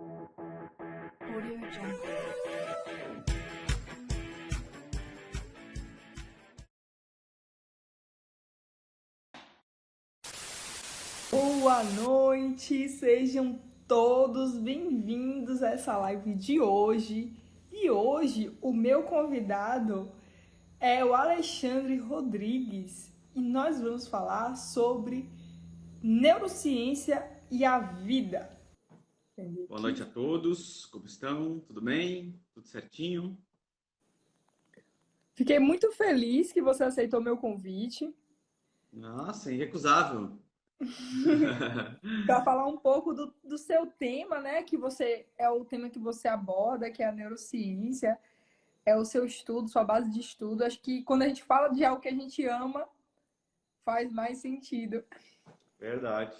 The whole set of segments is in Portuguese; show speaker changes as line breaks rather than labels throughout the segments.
Audio Jungle.
Boa noite, sejam todos bem-vindos a essa live de hoje. E hoje o meu convidado é o Alexandre Rodrigues e nós vamos falar sobre neurociência e a vida.
Boa noite a todos, como estão? Tudo bem? Tudo certinho?
Fiquei muito feliz que você aceitou meu convite
Nossa, irrecusável.
para falar um pouco do seu tema, né? Que você é o tema que você aborda, que é a neurociência. É o seu estudo, sua base de estudo. Acho que quando a gente fala de algo que a gente ama, faz mais sentido.
Verdade.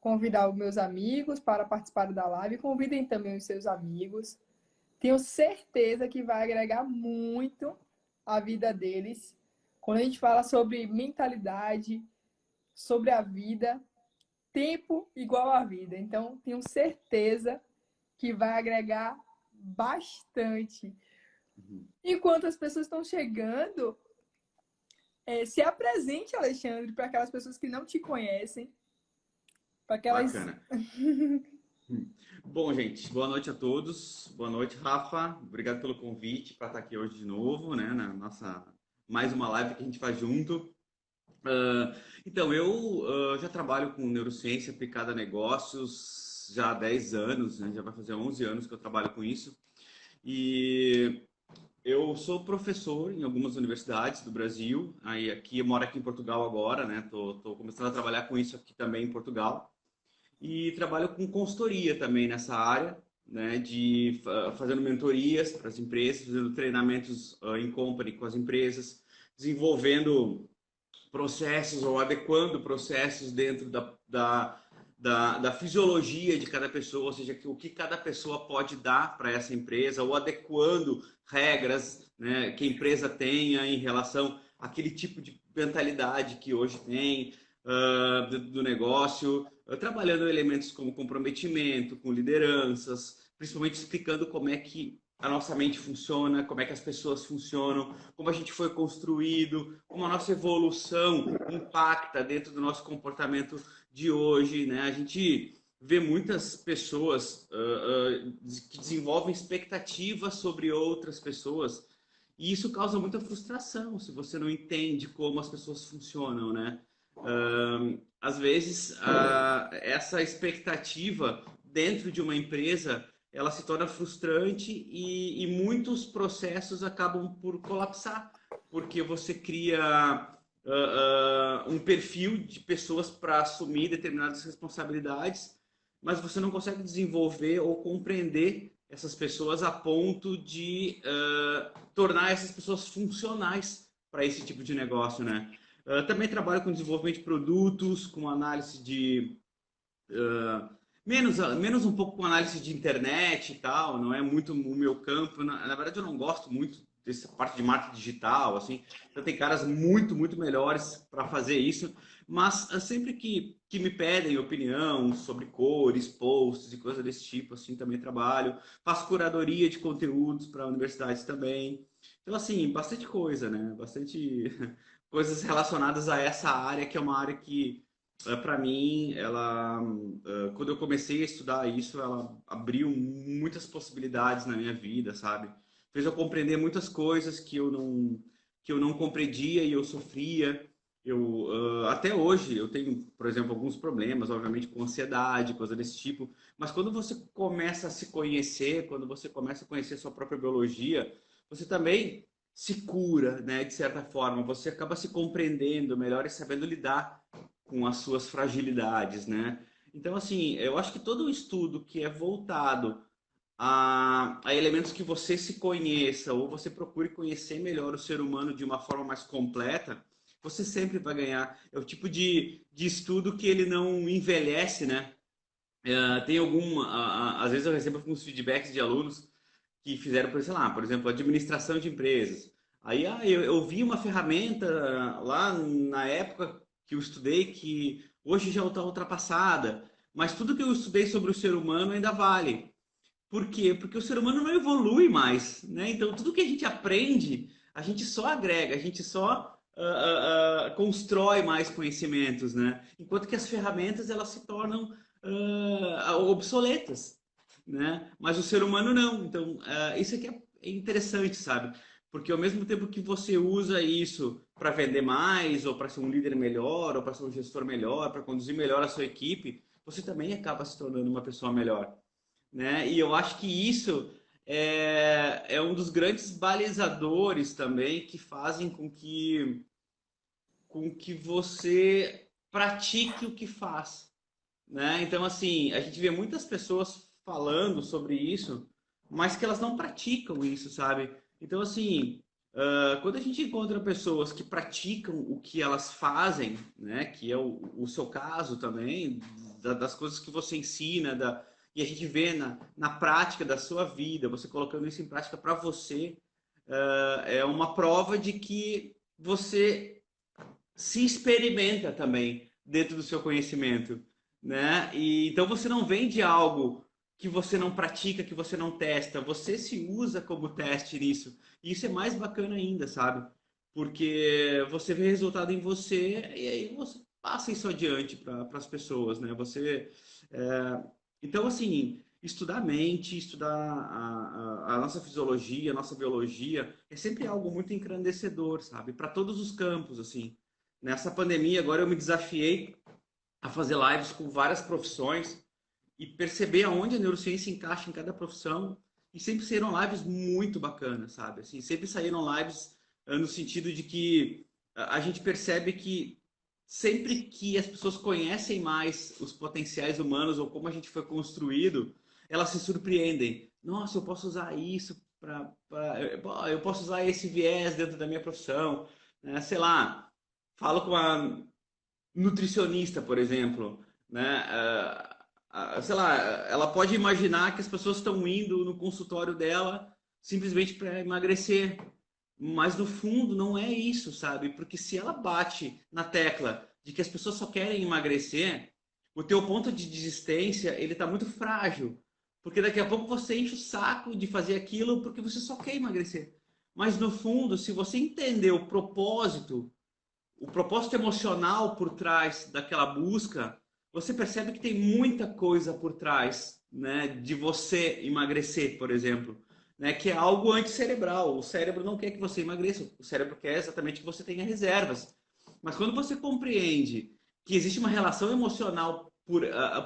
Convidar os meus amigos para participar da live. Convidem também os seus amigos. Tenho certeza que vai agregar muito à vida deles. Quando a gente fala sobre mentalidade, sobre a vida, tempo igual à vida. Então, tenho certeza que vai agregar bastante. Enquanto as pessoas estão chegando, se apresente, Alexandre, para aquelas pessoas que não te conhecem, para aquelas.
Bacana. Bom, gente, boa noite a todos. Boa noite, Rafa. Obrigado pelo convite para estar aqui hoje de novo, né, na nossa mais uma live que a gente faz junto. Então, eu já trabalho com neurociência aplicada a negócios já há 10 anos, né, já vai fazer 11 anos que eu trabalho com isso. E eu sou professor em algumas universidades do Brasil. Aí aqui eu moro aqui em Portugal agora, né? Tô começando a trabalhar com isso aqui também em Portugal. E trabalho com consultoria também nessa área, né? De fazendo mentorias para as empresas, fazendo treinamentos em company com as empresas, desenvolvendo processos ou adequando processos dentro da fisiologia de cada pessoa, ou seja, o que cada pessoa pode dar para essa empresa, ou adequando regras, né, que a empresa tenha em relação àquele tipo de mentalidade que hoje tem do negócio, trabalhando elementos como comprometimento, com lideranças, principalmente explicando como é que a nossa mente funciona, como é que as pessoas funcionam, como a gente foi construído, como a nossa evolução impacta dentro do nosso comportamento de hoje, né? A gente vê muitas pessoas que desenvolvem expectativas sobre outras pessoas e isso causa muita frustração se você não entende como as pessoas funcionam, né? Às vezes, essa expectativa dentro de uma empresa ela se torna frustrante e muitos processos acabam por colapsar, porque você cria um perfil de pessoas para assumir determinadas responsabilidades, mas você não consegue desenvolver ou compreender essas pessoas a ponto de tornar essas pessoas funcionais para esse tipo de negócio, né? Também trabalho com desenvolvimento de produtos, com análise de menos um pouco com análise de internet e tal, não é muito o meu campo. Na verdade, eu não gosto muito dessa parte de marketing digital, assim. Então, tem caras muito melhores para fazer isso. Mas sempre que me pedem opinião sobre cores, posts e coisas desse tipo, assim, também trabalho. Faço curadoria de conteúdos para universidades também. Então, assim, bastante coisa, né? Bastante coisas relacionadas a essa área, que é uma área que para mim, quando eu comecei a estudar isso, ela abriu muitas possibilidades na minha vida, sabe? Fez eu compreender muitas coisas que eu não compreendia e eu sofria. Até hoje eu tenho, por exemplo, alguns problemas, obviamente, com ansiedade, coisa desse tipo. Mas quando você começa a se conhecer, quando você começa a conhecer sua própria biologia, você também se cura, né? De certa forma, você acaba se compreendendo melhor e sabendo lidar com as suas fragilidades, né? Então, assim, eu acho que todo o estudo que é voltado a elementos que você se conheça ou você procure conhecer melhor o ser humano de uma forma mais completa, você sempre vai ganhar. É o tipo de estudo que ele não envelhece, né? Tem às vezes eu recebo alguns feedbacks de alunos que fizeram, sei lá, por exemplo, administração de empresas. Aí eu vi uma ferramenta lá na época que eu estudei que hoje já está ultrapassada. mas tudo que eu estudei sobre o ser humano ainda vale. Por quê? Porque o ser humano não evolui mais, né? Então, tudo que a gente aprende, a gente só agrega, a gente só constrói mais conhecimentos, né? Enquanto que as ferramentas, elas se tornam obsoletas, né? Mas o ser humano não. Então, isso aqui é interessante, sabe? Porque ao mesmo tempo que você usa isso para vender mais, ou para ser um líder melhor, ou para ser um gestor melhor, para conduzir melhor a sua equipe, você também acaba se tornando uma pessoa melhor, né? E eu acho que isso é um dos grandes balizadores também que fazem com que você pratique o que faz, né? Então, assim, a gente vê muitas pessoas falando sobre isso, mas que elas não praticam isso, sabe? Então, assim, quando a gente encontra pessoas que praticam o que elas fazem, né? Que é o seu caso também, das coisas que você ensina, e a gente vê na prática da sua vida, você colocando isso em prática para você, é uma prova de que você se experimenta também dentro do seu conhecimento, né? E então você não vende algo que você não pratica, que você não testa, você se usa como teste nisso. E isso é mais bacana ainda, sabe? Porque você vê resultado em você e aí você passa isso adiante para as pessoas, né? Então, assim, estudar a mente, estudar a nossa fisiologia, a nossa biologia, é sempre algo muito engrandecedor, sabe? Para todos os campos, assim. Nessa pandemia, agora eu me desafiei a fazer lives com várias profissões e perceber aonde a neurociência encaixa em cada profissão. E sempre saíram lives muito bacanas, sabe? Assim, sempre saíram lives no sentido de que a gente percebe que sempre que as pessoas conhecem mais os potenciais humanos ou como a gente foi construído, elas se surpreendem. Nossa, eu posso usar isso eu posso usar esse viés dentro da minha profissão, né? Sei lá, falo com a nutricionista, por exemplo, né? Sei lá, ela pode imaginar que as pessoas estão indo no consultório dela simplesmente para emagrecer, mas no fundo não é isso, sabe? Porque se ela bate na tecla de que as pessoas só querem emagrecer, o teu ponto de desistência, ele tá muito frágil, porque daqui a pouco você enche o saco de fazer aquilo porque você só quer emagrecer. Mas no fundo, se você entender o propósito emocional por trás daquela busca, você percebe que tem muita coisa por trás, né, de você emagrecer, por exemplo, né, que é algo anticerebral. O cérebro não quer que você emagreça, o cérebro quer exatamente que você tenha reservas. Mas quando você compreende que existe uma relação emocional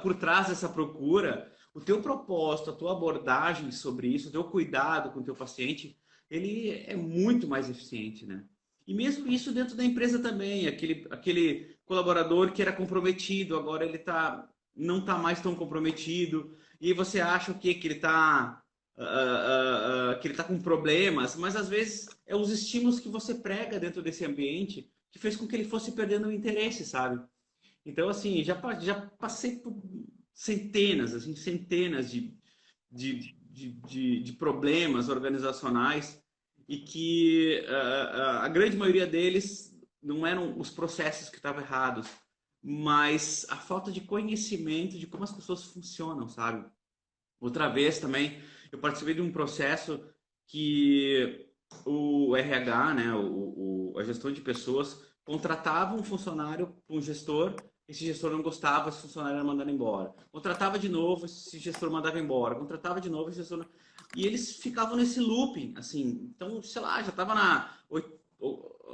por trás dessa procura, o teu propósito, a tua abordagem sobre isso, o teu cuidado com o teu paciente, ele é muito mais eficiente, né? E mesmo isso dentro da empresa também, aquele colaborador que era comprometido, agora não está mais tão comprometido, e aí você acha o quê? Que ele tá com problemas, mas às vezes é os estímulos que você prega dentro desse ambiente que fez com que ele fosse perdendo o interesse, sabe? Então, assim, já passei por centenas, assim, centenas de problemas organizacionais e que a grande maioria deles não eram os processos que estavam errados, mas a falta de conhecimento de como as pessoas funcionam, sabe? Outra vez também eu participei de um processo que o RH, né, a gestão de pessoas, contratava um funcionário para um gestor, esse gestor não gostava, esse funcionário era mandado embora. Contratava de novo, esse gestor mandava embora. Contratava de novo, esse gestor... E eles ficavam nesse looping, assim. Então, sei lá, já estava na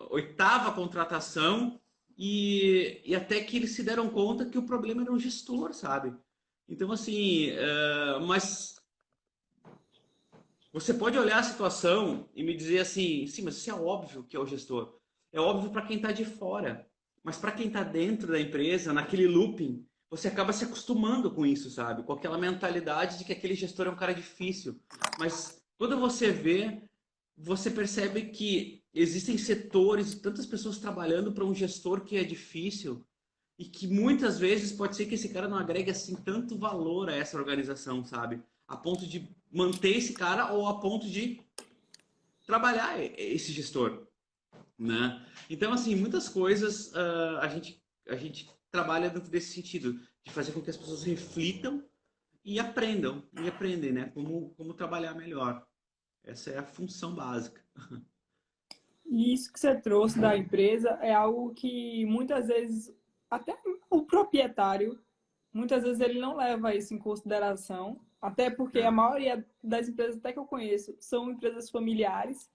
oitava contratação e até que eles se deram conta que o problema era o gestor, sabe? Então, assim, mas você pode olhar a situação e me dizer assim, sim, mas isso é óbvio que é o gestor. É óbvio para quem está de fora. Mas para quem está dentro da empresa, naquele looping, você acaba se acostumando com isso, sabe? Com aquela mentalidade de que aquele gestor é um cara difícil. Mas quando você vê, você percebe que existem setores, tantas pessoas trabalhando para um gestor que é difícil e que muitas vezes pode ser que esse cara não agregue assim tanto valor a essa organização, sabe? A ponto de manter esse cara ou a ponto de trabalhar esse gestor, né? Então, assim, muitas coisas a gente trabalha dentro desse sentido, de fazer com que as pessoas reflitam e aprendem, né? Como trabalhar melhor. Essa é a função básica.
E isso que você trouxe da empresa é algo que muitas vezes, até o proprietário, muitas vezes ele não leva isso em consideração, até porque a
É,
maioria das empresas até que eu conheço são empresas familiares,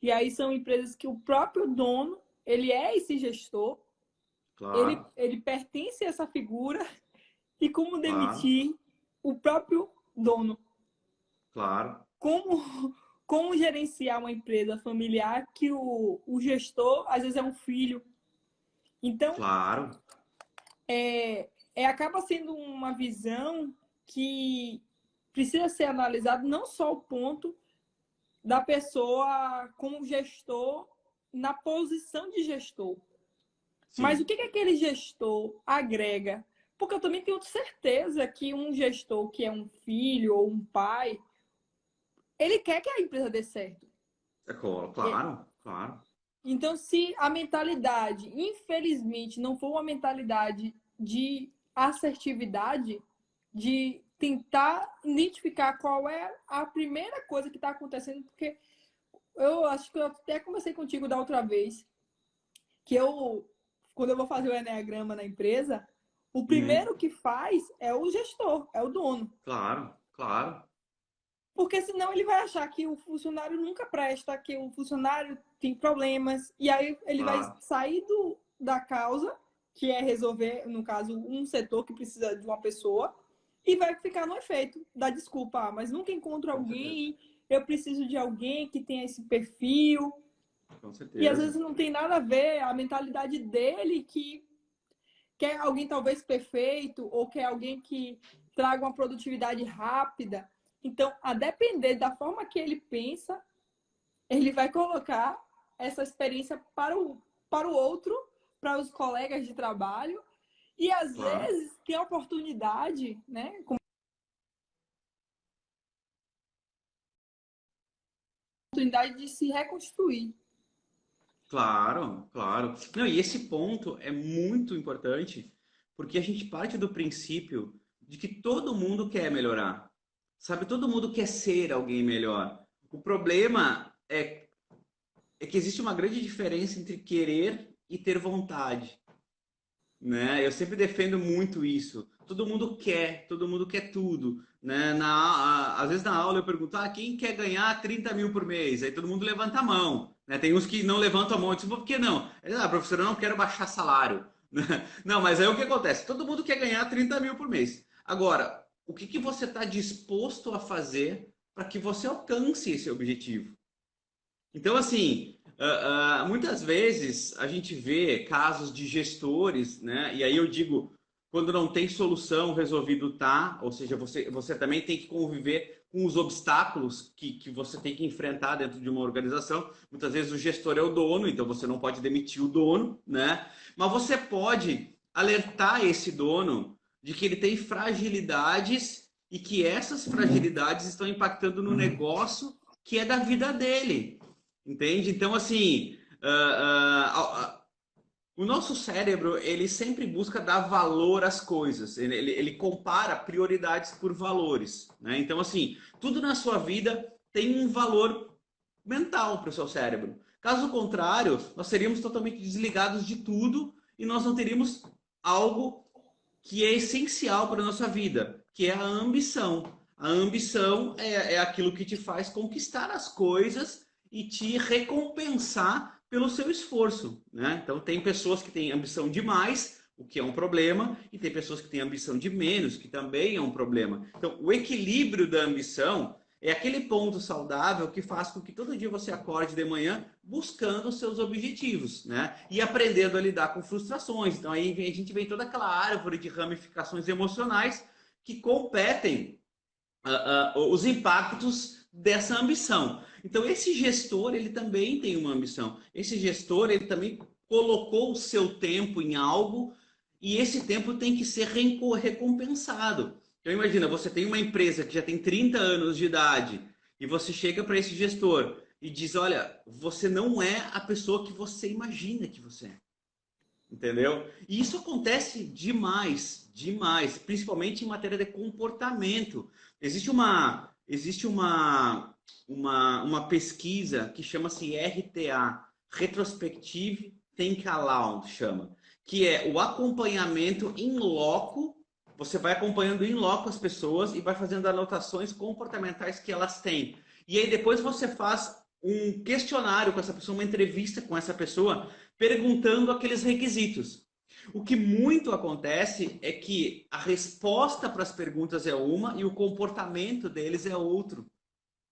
e aí são empresas que o próprio dono, ele é esse gestor,
claro,
ele pertence a essa figura, e como
claro,
demitir o próprio dono?
claro,
Como, como gerenciar uma empresa familiar que o gestor, às vezes, é um filho? Então,
claro,
acaba sendo uma visão que precisa ser analisado não só o ponto da pessoa como gestor na posição de gestor, mas o
sim,
que aquele gestor agrega? Porque eu também tenho certeza que um gestor que é um filho ou um pai, ele quer que a empresa dê certo.
claro, claro,
Então, se a mentalidade, infelizmente, não for uma mentalidade de assertividade, de tentar identificar qual é a primeira coisa que está acontecendo, porque eu acho que eu até conversei contigo da outra vez, que quando eu vou fazer o Eneagrama na empresa, o
uhum,
primeiro que faz é o gestor, é o dono.
claro, claro,
Porque senão ele vai achar que o funcionário nunca presta, que o funcionário tem problemas, e aí ele vai
claro,
sair da causa, que é resolver, no caso, um setor que precisa de uma pessoa, e vai ficar no efeito da desculpa, mas nunca encontro
com certeza,
alguém, eu preciso de alguém que tenha esse perfil,
com
e às
certeza,
vezes não tem nada a ver a mentalidade dele, que quer alguém talvez perfeito, ou quer alguém que traga uma produtividade rápida. Então, a depender da forma que ele pensa, ele vai colocar essa experiência para o outro, para os colegas de trabalho, e às
claro.
vezes tem a oportunidade, né, com a oportunidade de se reconstruir.
Claro, claro. Não, e esse ponto é muito importante, porque a gente parte do princípio de que todo mundo quer melhorar. Sabe, todo mundo quer ser alguém melhor. O problema é que existe uma grande diferença entre querer e ter vontade, né? Eu sempre defendo muito isso. Todo mundo quer tudo, né? Às vezes na aula eu pergunto, quem quer ganhar 30 mil por mês? Aí todo mundo levanta a mão, né? Tem uns que não levantam a mão, eu digo, por que não? Professor, eu não quero baixar salário. Não, mas aí o que acontece? Todo mundo quer ganhar 30 mil por mês. Agora, o que você está disposto a fazer para que você alcance esse objetivo? Então, assim, muitas vezes a gente vê casos de gestores, né? E aí eu digo, quando não tem solução, resolvido tá, ou seja, você também tem que conviver com os obstáculos que você tem que enfrentar dentro de uma organização. Muitas vezes o gestor é o dono, então você não pode demitir o dono, né? Mas você pode alertar esse dono de que ele tem fragilidades e que essas fragilidades estão impactando no negócio que é da vida dele. Entende? Então, assim, o nosso cérebro, ele sempre busca dar valor às coisas. Ele compara prioridades por valores, né? Então, assim, tudo na sua vida tem um valor mental para o seu cérebro. Caso contrário, nós seríamos totalmente desligados de tudo e nós não teríamos algo que é essencial para a nossa vida, que é a ambição. A ambição é aquilo que te faz conquistar as coisas e te recompensar pelo seu esforço, né? Então tem pessoas que têm ambição demais, o que é um problema, e tem pessoas que têm ambição de menos, que também é um problema. Então o equilíbrio da ambição é aquele ponto saudável que faz com que todo dia você acorde de manhã buscando os seus objetivos, né? E aprendendo a lidar com frustrações. Então aí a gente vem toda aquela árvore de ramificações emocionais que competem os impactos dessa ambição. Então esse gestor, ele também tem uma ambição. Esse gestor, ele também colocou o seu tempo em algo e esse tempo tem que ser recompensado. Então imagina, você tem uma empresa que já tem 30 anos de idade e você chega para esse gestor e diz, olha, você não é a pessoa que você imagina que você é. Entendeu? E isso acontece demais, demais, principalmente em matéria de comportamento. Existe uma pesquisa que chama-se RTA, Retrospective Think Aloud, chama, que é o acompanhamento em loco. Você vai acompanhando em loco as pessoas e vai fazendo anotações comportamentais que elas têm. E aí depois você faz um questionário com essa pessoa, uma entrevista com essa pessoa, perguntando aqueles requisitos. O que muito acontece é que a resposta para as perguntas é uma e o comportamento deles é outro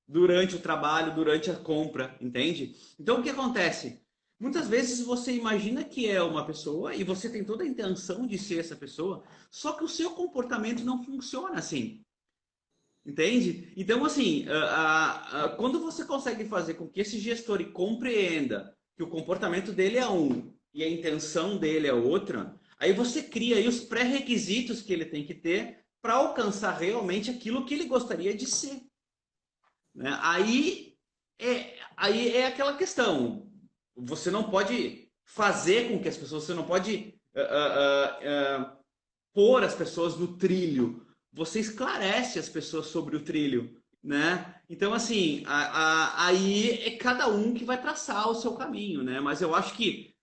durante o trabalho, durante a compra, entende? Então o que acontece? Muitas vezes você imagina que é uma pessoa e você tem toda a intenção de ser essa pessoa, só que o seu comportamento não funciona assim. Entende? Então, assim, quando você consegue fazer com que esse gestor compreenda que o comportamento dele é um e a intenção dele é outra, aí você cria aí os pré-requisitos que ele tem que ter para alcançar realmente aquilo que ele gostaria de ser. Né? Aí é aquela questão. Você não pode fazer com que as pessoas, você não pode pôr as pessoas no trilho. Você esclarece as pessoas sobre o trilho, né? Então, assim, aí é cada um que vai traçar o seu caminho, né? Mas eu acho que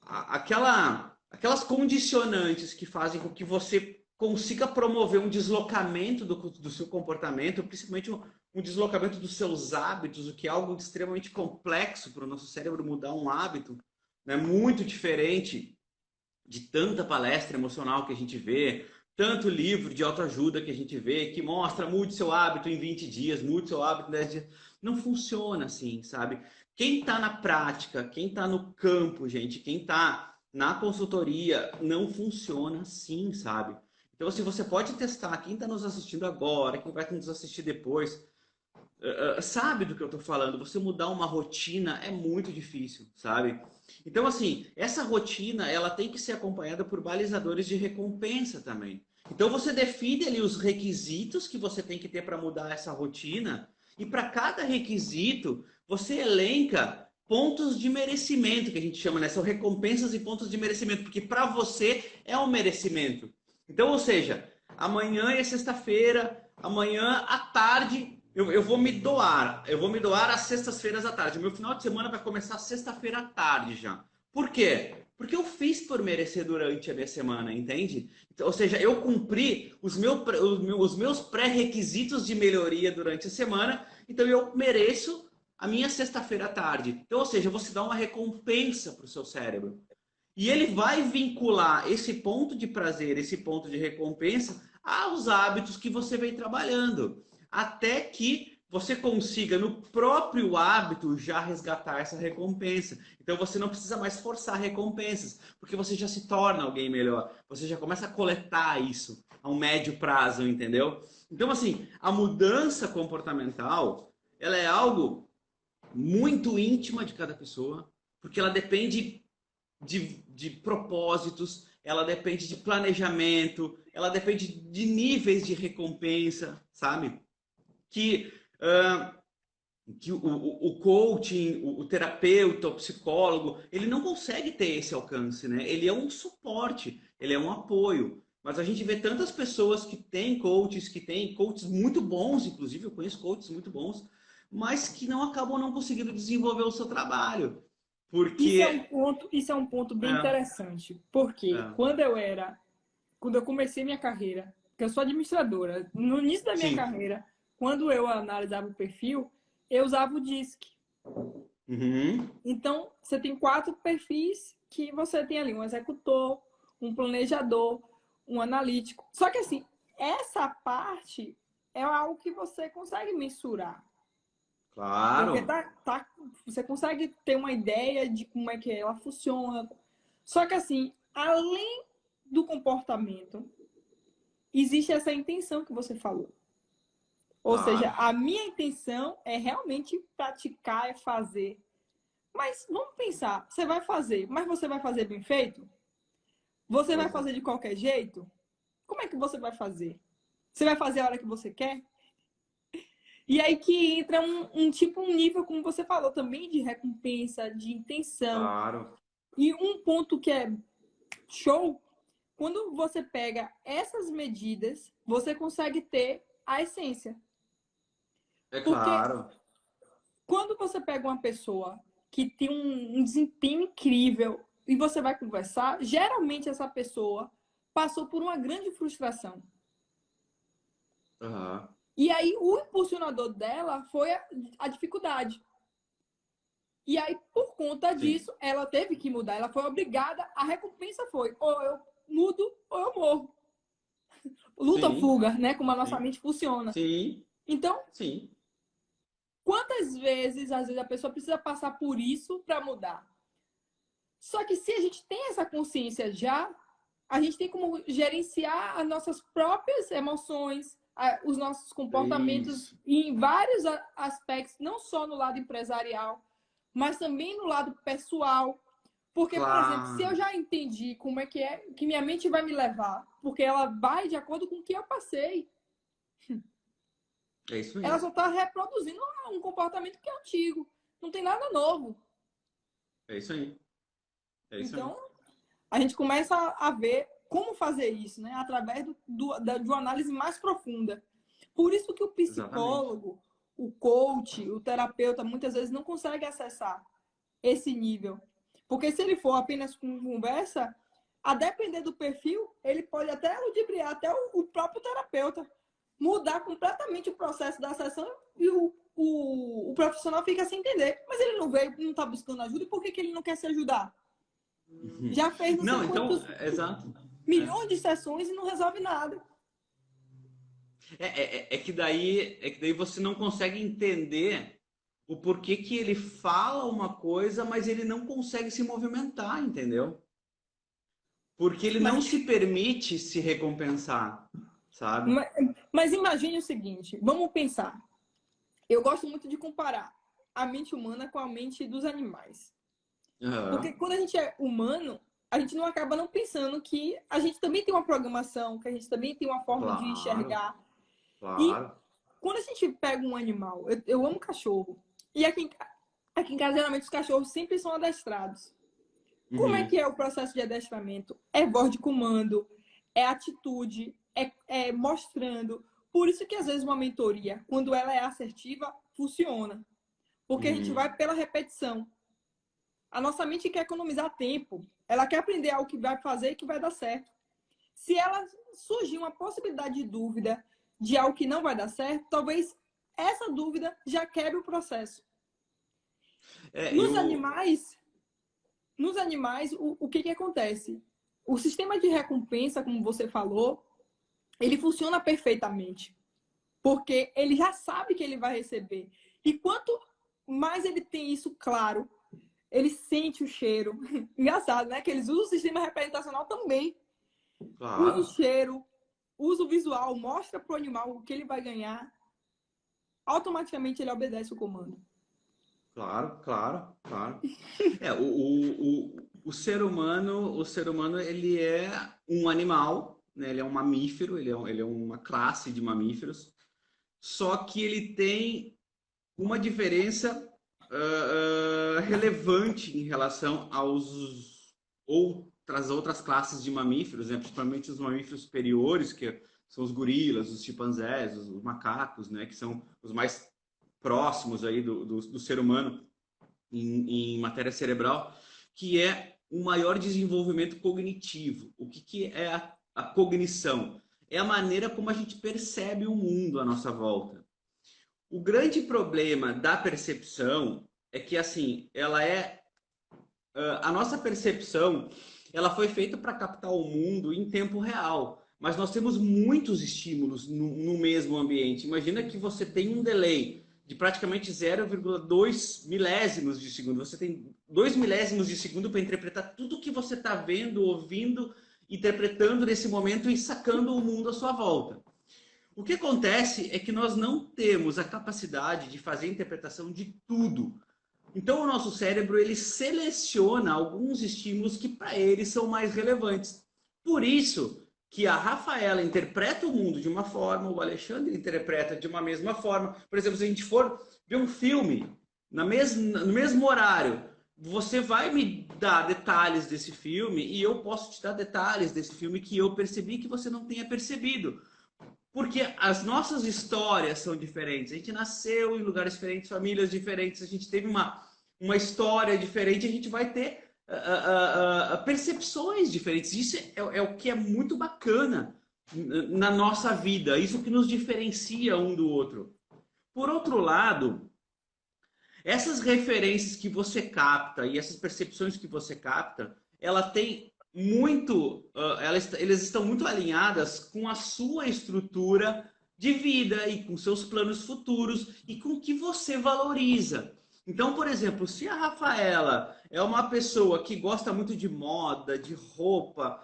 aquelas condicionantes que fazem com que você consiga promover um deslocamento do seu comportamento, principalmente um deslocamento dos seus hábitos, o que é algo extremamente complexo para o nosso cérebro mudar um hábito, né? Muito diferente de tanta palestra emocional que a gente vê, tanto livro de autoajuda que a gente vê, que mostra mude seu hábito em 20 dias, mude seu hábito em 10 dias. Não funciona assim, sabe? Quem está na prática, quem está no campo, gente, quem está na consultoria, não funciona assim, sabe? Então, assim, você pode testar, quem está nos assistindo agora, quem vai nos assistir depois, sabe do que eu estou falando. Você mudar uma rotina é muito difícil, sabe? Então, assim, essa rotina, ela tem que ser acompanhada por balizadores de recompensa também. Então, você define ali os requisitos que você tem que ter para mudar essa rotina e para cada requisito, você elenca pontos de merecimento, que a gente chama, né? São recompensas e pontos de merecimento, porque para você é um merecimento. Então, ou seja, amanhã é sexta-feira, amanhã à tarde eu vou me doar. Eu vou me doar às sextas-feiras à tarde. O meu final de semana vai começar sexta-feira à tarde já. Por quê? Porque eu fiz por merecer durante a minha semana, entende? Então, ou seja, eu cumpri os meus pré-requisitos de melhoria durante a semana, então eu mereço a minha sexta-feira à tarde. Então, ou seja, você dá uma recompensa para o seu cérebro. E ele vai vincular esse ponto de prazer, esse ponto de recompensa, aos hábitos que você vem trabalhando. Até que você consiga, no próprio hábito, já resgatar essa recompensa. Então você não precisa mais forçar recompensas, porque você já se torna alguém melhor. Você já começa a coletar isso a um médio prazo, entendeu? Então, assim, a mudança comportamental, ela é algo muito íntima de cada pessoa, porque ela depende de propósitos, ela depende de planejamento, ela depende de níveis de recompensa, sabe? Que, que o coaching, o terapeuta, o psicólogo, ele não consegue ter esse alcance, né? Ele é um suporte, ele é um apoio. Mas a gente vê tantas pessoas que têm coaches muito bons, inclusive eu conheço coaches muito bons, mas que não acabam não conseguindo desenvolver o seu trabalho. Porque
Isso é um ponto bem
é,
interessante, porque
é,
quando eu comecei minha carreira, que eu sou administradora, no início da minha
sim.
carreira, quando eu analisava o perfil, eu usava o DISC.
Uhum.
Então, você tem 4 perfis que você tem ali, um executor, um planejador, um analítico. Só que assim, essa parte é algo que você consegue mensurar. Porque
Claro.
você consegue ter uma ideia de como é que ela funciona. Só que assim, além do comportamento, existe essa intenção que você falou. Ou seja,
Claro.
a minha intenção é realmente praticar, é fazer. Mas vamos pensar, você vai fazer, mas você vai fazer bem feito? Você vai
Exato.
fazer de qualquer jeito? Como é que você vai fazer? Você vai fazer a hora que você quer? E aí que entra um nível, como você falou, também de recompensa, de intenção.
Claro.
E um ponto que é show. Quando você pega essas medidas, você consegue ter a essência.
É
Porque
claro.
quando você pega uma pessoa que tem um desempenho incrível e você vai conversar, geralmente essa pessoa passou por uma grande frustração.
Aham.
E aí o impulsionador dela foi a dificuldade. E aí, por conta
Sim.
disso, ela teve que mudar. Ela foi obrigada, a recompensa foi ou eu mudo ou eu morro. Luta ou
Sim.
fuga, né? Como a nossa
Sim.
mente funciona.
Sim.
Então,
Sim.
quantas vezes, às vezes, a pessoa precisa passar por isso para mudar? Só que se a gente tem essa consciência já, a gente tem como gerenciar as nossas próprias emoções, os nossos comportamentos
Isso.
em vários aspectos, não só no lado empresarial, mas também no lado pessoal. Porque, por exemplo, se eu
Claro.
já entendi como é que minha mente vai me levar, porque ela vai de acordo com o que eu passei,
É isso
ela
aí.
só está reproduzindo um comportamento que é antigo. Não tem nada novo.
É isso aí. É isso aí.
Então, a gente começa a ver como fazer isso, né? Através de uma análise mais profunda. Por isso que o
Exatamente.
psicólogo, o coach, o terapeuta, muitas vezes não consegue acessar esse nível. Porque se ele for apenas com conversa, a depender do perfil, ele pode até ludibriar até o próprio terapeuta. Mudar completamente o processo da sessão e o profissional fica sem entender. Mas ele não veio, não está buscando ajuda, e por que ele não quer se ajudar?
Uhum.
Já fez não sei
Não, então,
quantos
exato. É.
milhões de sessões e não resolve nada.
É que daí você não consegue entender o porquê que ele fala uma coisa, mas ele não consegue se movimentar, entendeu? Porque ele
Mas,
não se permite se recompensar, sabe?
mas, mas imagine o seguinte, vamos pensar. Eu gosto muito de comparar a mente humana com a mente dos animais. Porque
Aham.
quando a gente é humano, a gente não acaba não pensando que a gente também tem uma programação, que a gente também tem uma forma de
Claro,
enxergar. E
claro.
quando a gente pega um animal, eu amo cachorro. E aqui em casa, geralmente, os cachorros sempre são adestrados. Como é que
Uhum.
é o processo de adestramento? É voz de comando, é atitude, é mostrando. Por isso que, às vezes, uma mentoria, quando ela é assertiva, funciona. Porque a gente
Uhum.
vai pela repetição. A nossa mente quer economizar tempo. Ela quer aprender algo que vai fazer e que vai dar certo. Se ela surgir uma possibilidade de dúvida de algo que não vai dar certo, talvez essa dúvida já quebre o processo.
É,
Nos
eu.
animais, o que acontece? O sistema de recompensa, como você falou, ele funciona perfeitamente. Porque ele já sabe que ele vai receber. E quanto mais ele tem isso claro, ele sente o cheiro. Engraçado, né? Que eles usam o sistema representacional também. Usa o
Claro,
cheiro, usa o visual, mostra para o animal o que ele vai ganhar. Automaticamente ele obedece o comando.
claro, claro, claro. O ser humano, ele é um animal, né? Ele é um mamífero, ele é uma classe de mamíferos, só que ele tem uma diferença relevante em relação outras classes de mamíferos, né? Principalmente os mamíferos superiores, que são os gorilas, os chimpanzés, os macacos, né? Que são os mais próximos aí do ser humano em matéria cerebral, que é o maior desenvolvimento cognitivo. O que é a cognição? É a maneira como a gente percebe o mundo à nossa volta. O grande problema da percepção é que, assim, a nossa percepção, ela foi feita para captar o mundo em tempo real, mas nós temos muitos estímulos no mesmo ambiente. Imagina que você tem um delay de praticamente 0,2 milésimos de segundo. Você tem 2 milésimos de segundo para interpretar tudo que você está vendo, ouvindo, interpretando nesse momento e sacando o mundo à sua volta. O que acontece é que nós não temos a capacidade de fazer interpretação de tudo. Então o nosso cérebro ele seleciona alguns estímulos que para ele são mais relevantes. Por isso que a Rafaela interpreta o mundo de uma forma, o Alexandre interpreta de uma mesma forma. Por exemplo, se a gente for ver um filme no mesmo horário, você vai me dar detalhes desse filme e eu posso te dar detalhes desse filme que eu percebi que você não tenha percebido. Porque as nossas histórias são diferentes. A gente nasceu em lugares diferentes, famílias diferentes, a gente teve uma história diferente, a gente vai ter percepções diferentes. Isso é o que é muito bacana na nossa vida. Isso que nos diferencia um do outro. Por outro lado, essas referências que você capta e essas percepções que você capta, ela tem muito, elas estão muito alinhadas com a sua estrutura de vida e com seus planos futuros e com o que você valoriza. Então, por exemplo, se a Rafaela é uma pessoa que gosta muito de moda, de roupa,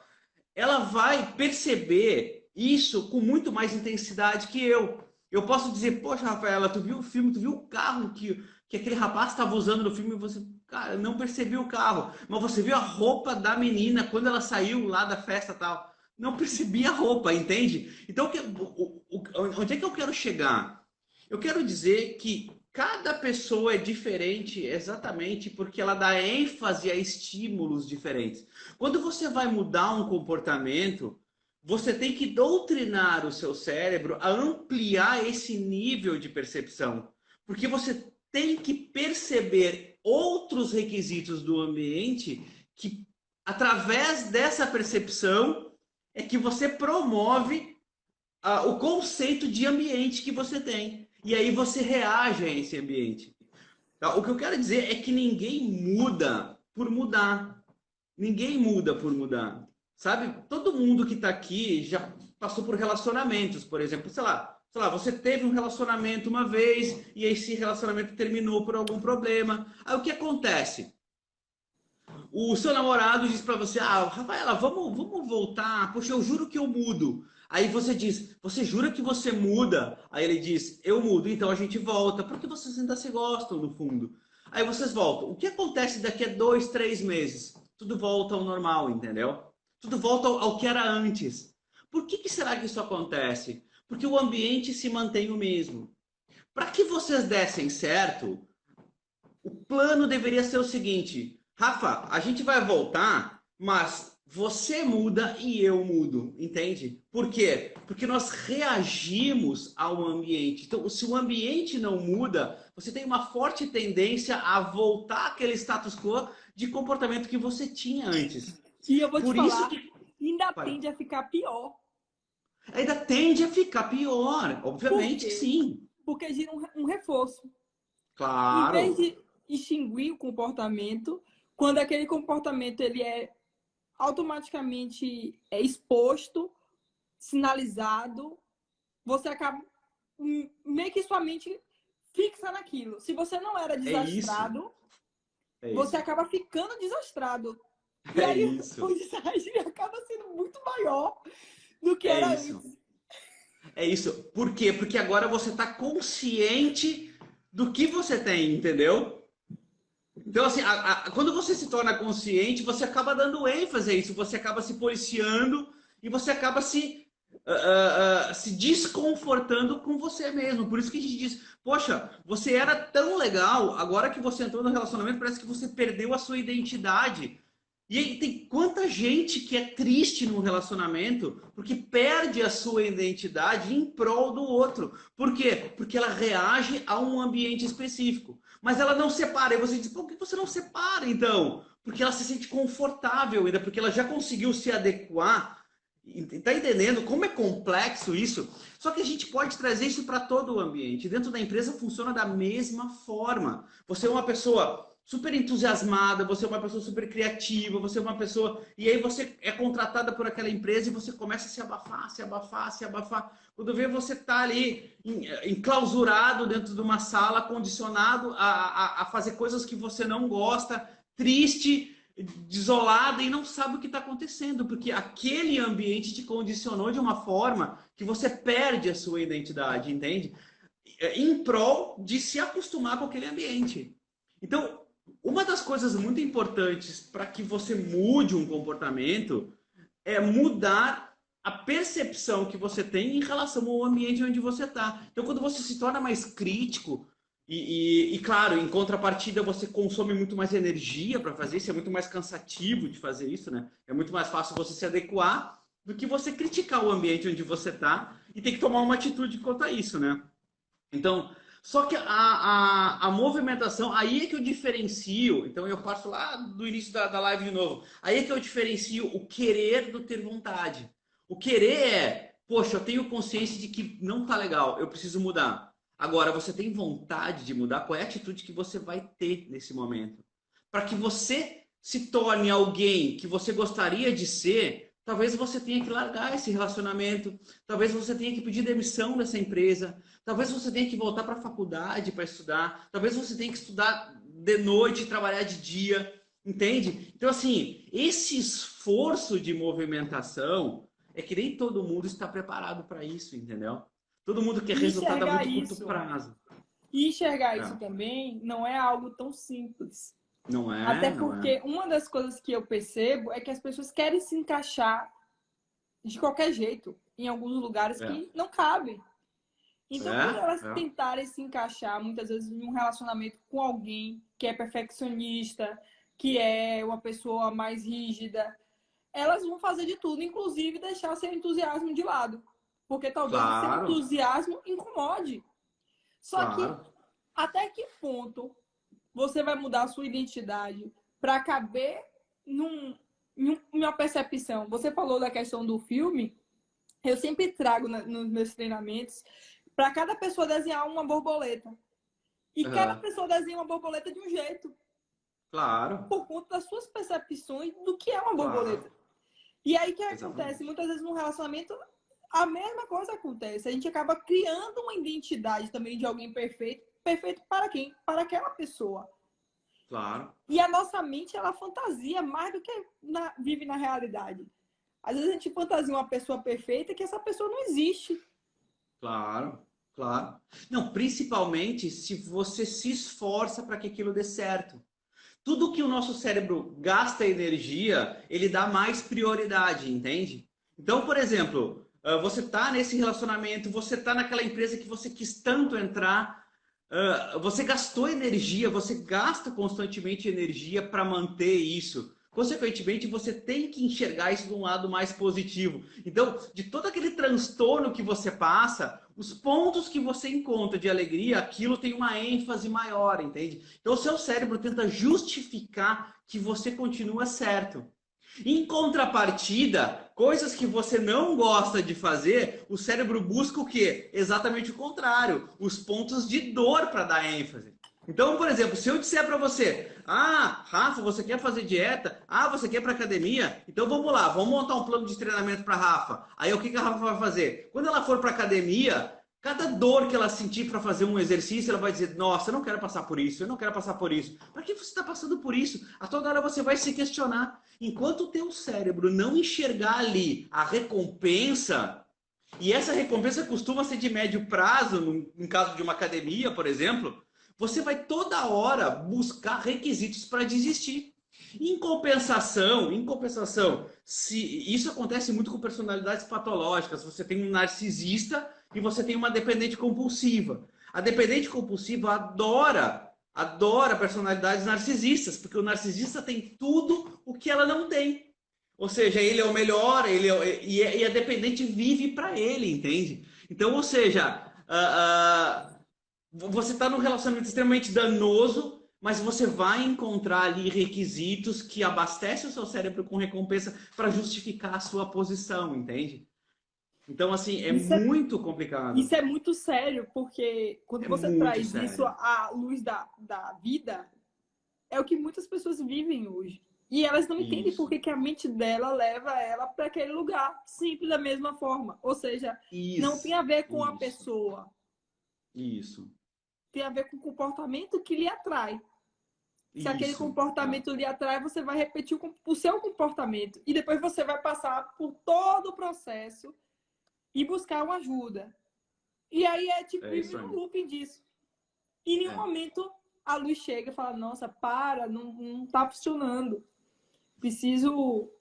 ela vai perceber isso com muito mais intensidade que eu. Eu posso dizer, poxa, Rafaela, tu viu o filme, tu viu o carro que aquele rapaz estava usando no filme e você, cara, não percebeu o carro. Mas você viu a roupa da menina quando ela saiu lá da festa e tal. Não percebi a roupa, entende? Então, onde é que eu quero chegar? Eu quero dizer que cada pessoa é diferente exatamente porque ela dá ênfase a estímulos diferentes. Quando você vai mudar um comportamento, você tem que doutrinar o seu cérebro a ampliar esse nível de percepção. Porque você tem que perceber outros requisitos do ambiente que, através dessa percepção, é que você promove o conceito de ambiente que você tem. E aí você reage a esse ambiente. Tá? O que eu quero dizer é que ninguém muda por mudar. Ninguém muda por mudar. Sabe? Todo mundo que está aqui já passou por relacionamentos, por exemplo. Sei lá, você teve um relacionamento uma vez e esse relacionamento terminou por algum problema. Aí o que acontece? O seu namorado diz para você, Rafaela, vamos voltar. Poxa, eu juro que eu mudo. Aí você diz, você jura que você muda? Aí ele diz, eu mudo, então a gente volta. Porque vocês ainda se gostam, no fundo. Aí vocês voltam. O que acontece daqui a 2, 3 meses? Tudo volta ao normal, entendeu? Tudo volta ao que era antes. Por que será que isso acontece? Porque o ambiente se mantém o mesmo. Para que vocês dessem certo, o plano deveria ser o seguinte: Rafa, a gente vai voltar, mas você muda e eu mudo, entende? Por quê? Porque nós reagimos ao ambiente. Então, se o ambiente não muda, você tem uma forte tendência a voltar àquele status quo de comportamento que você tinha antes.
E eu vou te
Por isso
falar,
que
ainda tende a ficar pior.
ainda tende a ficar pior,
Por
obviamente que
quê?
sim.
Porque gira um reforço. Em vez
Claro.
de extinguir o comportamento, quando aquele comportamento ele é automaticamente exposto, sinalizado, você acaba meio que sua mente fixa naquilo. Se você não era
É isso.
desastrado,
É
você
isso.
acaba ficando desastrado. E
É
aí
isso.
o desastre acaba sendo muito maior do que
É
era
isso.
antes.
É isso. Por quê? Porque agora você está consciente do que você tem, entendeu? Então, assim, quando você se torna consciente, você acaba dando ênfase a isso, você acaba se policiando e você acaba se desconfortando com você mesmo. Por isso que a gente diz, poxa, você era tão legal, agora que você entrou no relacionamento, parece que você perdeu a sua identidade. E aí tem quanta gente que é triste num relacionamento porque perde a sua identidade em prol do outro. Por quê? Porque ela reage a um ambiente específico. Mas ela não separa. E você diz, por que você não separa então? Porque ela se sente confortável ainda, porque ela já conseguiu se adequar. Tá entendendo como é complexo isso? Só que a gente pode trazer isso para todo o ambiente. Dentro da empresa funciona da mesma forma. Você é uma pessoa super entusiasmada, você é uma pessoa super criativa, você é uma pessoa. E aí você é contratada por aquela empresa e você começa a se abafar, se abafar, se abafar. Quando vê, você está ali enclausurado dentro de uma sala, condicionado a fazer coisas que você não gosta, triste, desolada e não sabe o que está acontecendo, porque aquele ambiente te condicionou de uma forma que você perde a sua identidade, entende? Em prol de se acostumar com aquele ambiente. Então, uma das coisas muito importantes para que você mude um comportamento é mudar a percepção que você tem em relação ao ambiente onde você está. Então, quando você se torna mais crítico, E, claro, em contrapartida, você consome muito mais energia para fazer isso, é muito mais cansativo de fazer isso, né? É muito mais fácil você se adequar do que você criticar o ambiente onde você está e ter que tomar uma atitude quanto a isso, né? Então, só que a movimentação, aí é que eu diferencio. Então, eu passo lá do início da live de novo. Aí é que eu diferencio o querer do ter vontade. O querer é, poxa, eu tenho consciência de que não tá legal, eu preciso mudar. Agora, você tem vontade de mudar? Qual é a atitude que você vai ter nesse momento? Para que você se torne alguém que você gostaria de ser, talvez você tenha que largar esse relacionamento, talvez você tenha que pedir demissão dessa empresa, talvez você tenha que voltar para a faculdade para estudar, talvez você tenha que estudar de noite e trabalhar de dia, entende? Então, assim, esse esforço de movimentação é que nem todo mundo está preparado para isso, entendeu? Todo mundo quer
E
resultado a
enxergar
muito curto
isso,
prazo.
e enxergar isso
É.
também não é algo tão simples.
Não
Até
é, não é.
porque uma das coisas que eu percebo é que as pessoas querem se encaixar de qualquer jeito em alguns lugares
É,
que não cabem. Então, por elas
é.
tentarem se encaixar, muitas vezes, em um relacionamento com alguém que é perfeccionista, que é uma pessoa mais rígida, elas vão fazer de tudo, inclusive deixar seu entusiasmo de lado. Porque talvez o seu
Claro,
entusiasmo incomode. Só que
claro.
até que ponto você vai mudar a sua identidade para caber em uma percepção? Você falou da questão do filme, eu sempre trago nos meus treinamentos para cada pessoa desenhar uma borboleta. E cada
Uhum.
pessoa desenha uma borboleta de um jeito,
Claro,
por conta das suas percepções do que é uma borboleta.
claro.
E aí o que acontece?
Exatamente.
Muitas vezes no relacionamento a mesma coisa acontece. A gente acaba criando uma identidade também de alguém perfeito. Perfeito para quem? Para aquela pessoa.
Claro,
E a nossa mente, ela fantasia mais do que vive na realidade. Às vezes a gente fantasia uma pessoa perfeita que essa pessoa não existe.
claro, claro. Não, principalmente se você se esforça para que aquilo dê certo. Tudo que o nosso cérebro gasta energia, ele dá mais prioridade, entende? Então, por exemplo, você está nesse relacionamento, você está naquela empresa que você quis tanto entrar, você gastou energia, você gasta constantemente energia para manter isso. Consequentemente, você tem que enxergar isso de um lado mais positivo. Então, de todo aquele transtorno que você passa, os pontos que você encontra de alegria, aquilo tem uma ênfase maior, entende? Então, o seu cérebro tenta justificar que você continua certo. Em contrapartida, coisas que você não gosta de fazer, o cérebro busca o quê? Exatamente o contrário, os pontos de dor para dar ênfase. Então, por exemplo, se eu disser para você, Rafa, você quer fazer dieta? Você quer ir para academia? Então vamos lá, vamos montar um plano de treinamento para Rafa. Aí o que a Rafa vai fazer? Quando ela for para academia, cada dor que ela sentir para fazer um exercício, ela vai dizer, nossa, eu não quero passar por isso, eu não quero passar por isso. Para que você está passando por isso? A toda hora você vai se questionar. Enquanto o teu cérebro não enxergar ali a recompensa, e essa recompensa costuma ser de médio prazo, no caso de uma academia, por exemplo, você vai toda hora buscar requisitos para desistir. Em compensação, se isso acontece muito com personalidades patológicas, você tem um narcisista e você tem uma dependente compulsiva. A dependente compulsiva adora personalidades narcisistas, porque o narcisista tem tudo o que ela não tem. Ou seja, ele é o melhor, e a dependente vive para ele, entende? Então, ou seja, você está num relacionamento extremamente danoso, mas você vai encontrar ali requisitos que abastecem o seu cérebro com recompensa para justificar a sua posição, entende? Então, assim, é
Isso é,
muito complicado.
isso é muito sério, porque quando
É
você
muito
traz isso
sério.
à luz da vida, é o que muitas pessoas vivem hoje. E elas não entendem por
Isso,
que a mente dela leva ela para aquele lugar, sempre da mesma forma. Ou seja, não tem
isso,
a ver com a
isso,
pessoa,
isso,
tem a ver com o comportamento que lhe atrai. Se aquele
isso. É,
comportamento lhe atrai, você vai repetir o seu comportamento. E depois você vai passar por todo o processo e buscar uma ajuda. E aí é tipo,
é
vive
isso
num
aí.
looping disso. E em nenhum
É,
momento a luz chega e fala, nossa, para, não tá funcionando. Preciso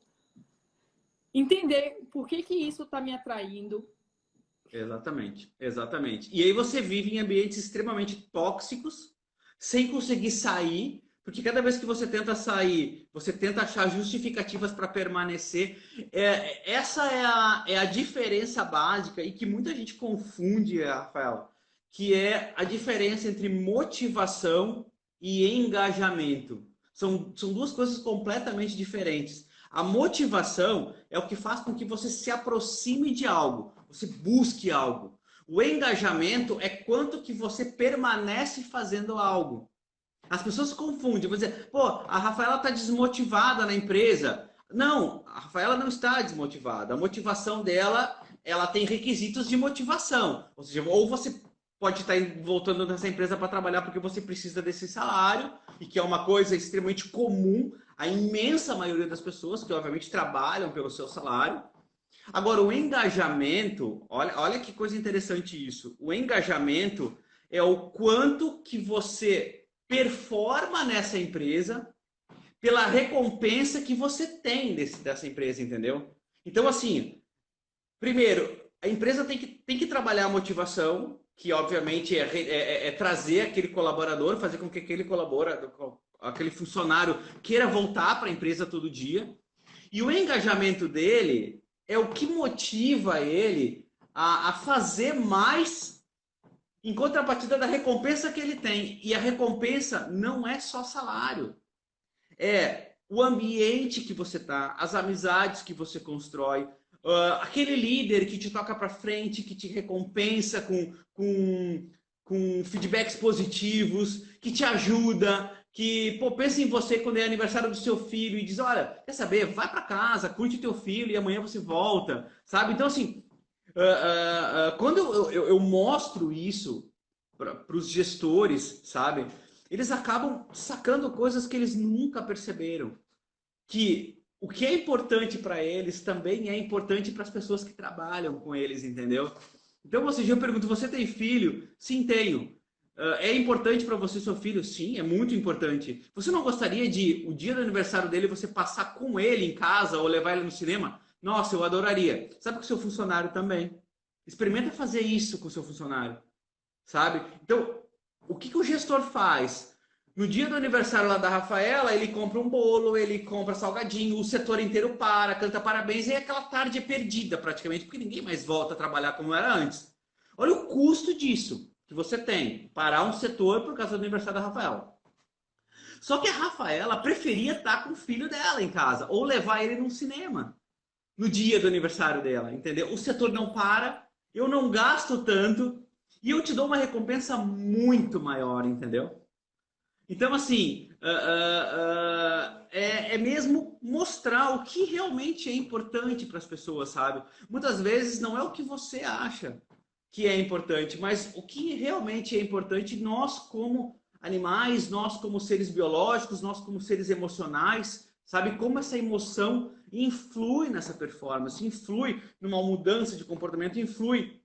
entender por que isso está me atraindo,
Exatamente, exatamente. E aí você vive em ambientes extremamente tóxicos, sem conseguir sair, porque cada vez que você tenta sair, você tenta achar justificativas para permanecer. Essa é a diferença básica e que muita gente confunde, Rafael, que é a diferença entre motivação e engajamento. São duas coisas completamente diferentes. A motivação é o que faz com que você se aproxime de algo, você busque algo. O engajamento é quanto que você permanece fazendo algo. As pessoas confundem, vão dizer, pô, a Rafaela está desmotivada na empresa. Não, a Rafaela não está desmotivada. A motivação dela, ela tem requisitos de motivação. Ou seja, ou você pode estar voltando nessa empresa para trabalhar porque você precisa desse salário, e que é uma coisa extremamente comum, a imensa maioria das pessoas que obviamente trabalham pelo seu salário. Agora, o engajamento, olha que coisa interessante isso. O engajamento é o quanto que você performa nessa empresa pela recompensa que você tem dessa empresa, entendeu? Então, assim, primeiro, a empresa tem que trabalhar a motivação, que obviamente é trazer aquele colaborador, fazer com que aquele funcionário queira voltar para a empresa todo dia. E o engajamento dele é o que motiva ele a fazer mais em contrapartida da recompensa que ele tem. E a recompensa não é só salário. É o ambiente que você tá, as amizades que você constrói, aquele líder que te toca para frente, que te recompensa com feedbacks positivos, que te ajuda, que pô, pensa em você quando é aniversário do seu filho e diz, olha, quer saber, vai para casa, curte teu filho e amanhã você volta, sabe? Então, assim, quando eu mostro isso para os gestores, sabe? Eles acabam sacando coisas que eles nunca perceberam. Que o que é importante para eles também é importante para as pessoas que trabalham com eles, entendeu? Então, ou seja, eu pergunto, você tem filho? Sim, tenho. É importante para você seu filho? Sim, é muito importante. Você não gostaria de, o dia do aniversário dele, você passar com ele em casa ou levar ele no cinema? Nossa, eu adoraria. Sabe com o seu funcionário também. Experimenta fazer isso com o seu funcionário, sabe? Então, o que o gestor faz? No dia do aniversário lá da Rafaela, ele compra um bolo, ele compra salgadinho, o setor inteiro para, canta parabéns, e aquela tarde é perdida praticamente, porque ninguém mais volta a trabalhar como era antes. Olha o custo disso que você tem, parar um setor por causa do aniversário da Rafaela. Só que a Rafaela preferia estar com o filho dela em casa, ou levar ele num cinema, no dia do aniversário dela, entendeu? O setor não para, eu não gasto tanto, e eu te dou uma recompensa muito maior, entendeu? Então, assim, é mesmo mostrar o que realmente é importante para as pessoas, sabe? Muitas vezes não é o que você acha que é importante, mas o que realmente é importante nós como animais, nós como seres biológicos, nós como seres emocionais, sabe? Como essa emoção influi nessa performance, influi numa mudança de comportamento, influi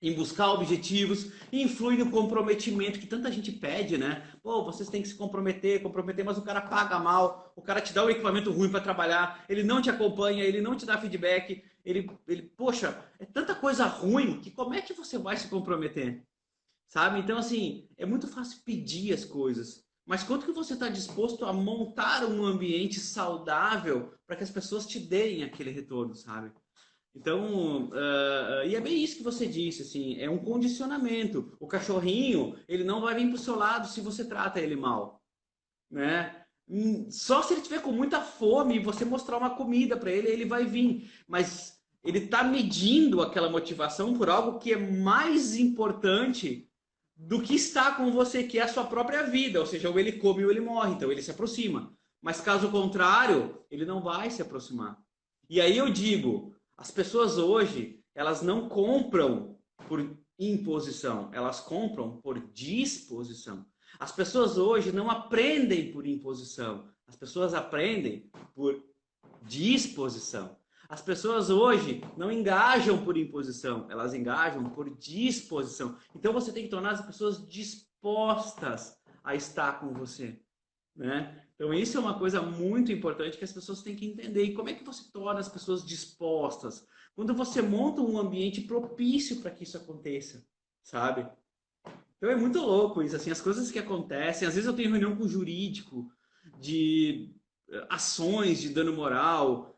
em buscar objetivos, influi no comprometimento que tanta gente pede, né? Pô, vocês têm que se comprometer, mas o cara paga mal, o cara te dá um equipamento ruim para trabalhar, ele não te acompanha, ele não te dá feedback, poxa, é tanta coisa ruim que como é que você vai se comprometer? Sabe? Então, assim, é muito fácil pedir as coisas, mas quanto que você está disposto a montar um ambiente saudável para que as pessoas te deem aquele retorno, sabe? Então, e é bem isso que você disse, assim, é um condicionamento. O cachorrinho, ele não vai vir para o seu lado se você trata ele mal, né? Só se ele tiver com muita fome e você mostrar uma comida para ele, ele vai vir. Mas ele está medindo aquela motivação por algo que é mais importante do que está com você, que é a sua própria vida. Ou seja, ou ele come ou ele morre, então ele se aproxima. Mas caso contrário, ele não vai se aproximar. E aí eu digo, as pessoas hoje, elas não compram por imposição, elas compram por disposição. As pessoas hoje não aprendem por imposição, as pessoas aprendem por disposição. As pessoas hoje não engajam por imposição, elas engajam por disposição. Então você tem que tornar as pessoas dispostas a estar com você, né? Então, isso é uma coisa muito importante que as pessoas têm que entender. E como é que você torna as pessoas dispostas? Quando você monta um ambiente propício para que isso aconteça, sabe? Então, é muito louco isso, assim, as coisas que acontecem. Às vezes eu tenho reunião com o jurídico de ações de dano moral.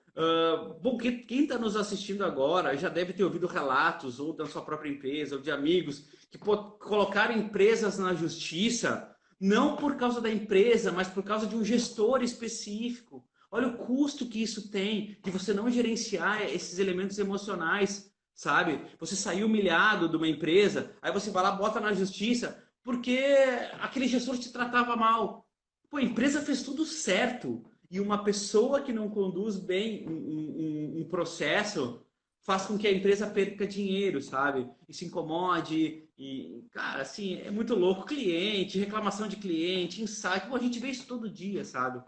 Bom, quem está nos assistindo agora já deve ter ouvido relatos ou da sua própria empresa ou de amigos que colocaram empresas na justiça não por causa da empresa, mas por causa de um gestor específico. Olha o custo que isso tem de você não gerenciar esses elementos emocionais, sabe? Você saiu humilhado de uma empresa, aí você vai lá, bota na justiça porque aquele gestor te tratava mal. Pô, a empresa fez tudo certo. E uma pessoa que não conduz bem um processo faz com que a empresa perca dinheiro, sabe? E se incomode. E, cara, assim, é muito louco. Cliente, reclamação de cliente, insight. Pô, a gente vê isso todo dia, sabe?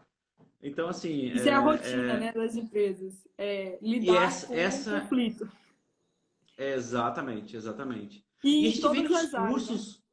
Então, assim.
Isso é a rotina, né, das empresas.
E
Lidar com o conflito.
Exatamente, exatamente. E
E
a
em
gente vê
todas
que os
as áreas, né?
cursos.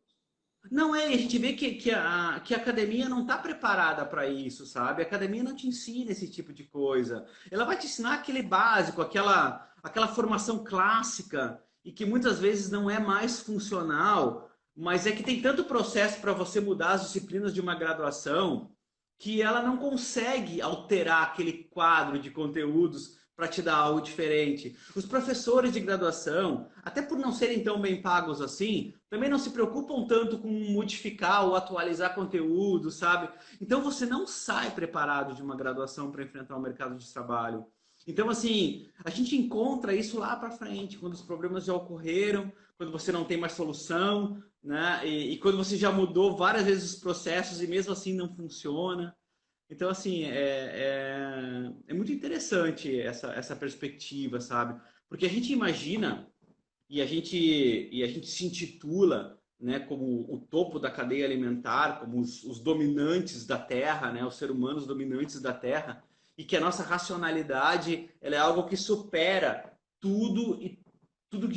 Não é, a gente vê que a academia não está preparada para isso, sabe? A academia não te ensina esse tipo de coisa. Ela vai te ensinar aquele básico, aquela formação clássica, e que muitas vezes não é mais funcional, mas é que tem tanto processo para você mudar as disciplinas de uma graduação que ela não consegue alterar aquele quadro de conteúdos para te dar algo diferente. Os professores de graduação, até por não serem tão bem pagos assim, também não se preocupam tanto com modificar ou atualizar conteúdo, sabe? Então você não sai preparado de uma graduação para enfrentar o mercado de trabalho. Então, assim, a gente encontra isso lá para frente, quando os problemas já ocorreram, quando você não tem mais solução, né? E quando você já mudou várias vezes os processos e mesmo assim não funciona. Então, assim, é muito interessante essa perspectiva, sabe? Porque a gente imagina e a gente se intitula, né, como o topo da cadeia alimentar, como os dominantes da Terra, né, os seres humanos dominantes da Terra, e que a nossa racionalidade ela é algo que supera tudo e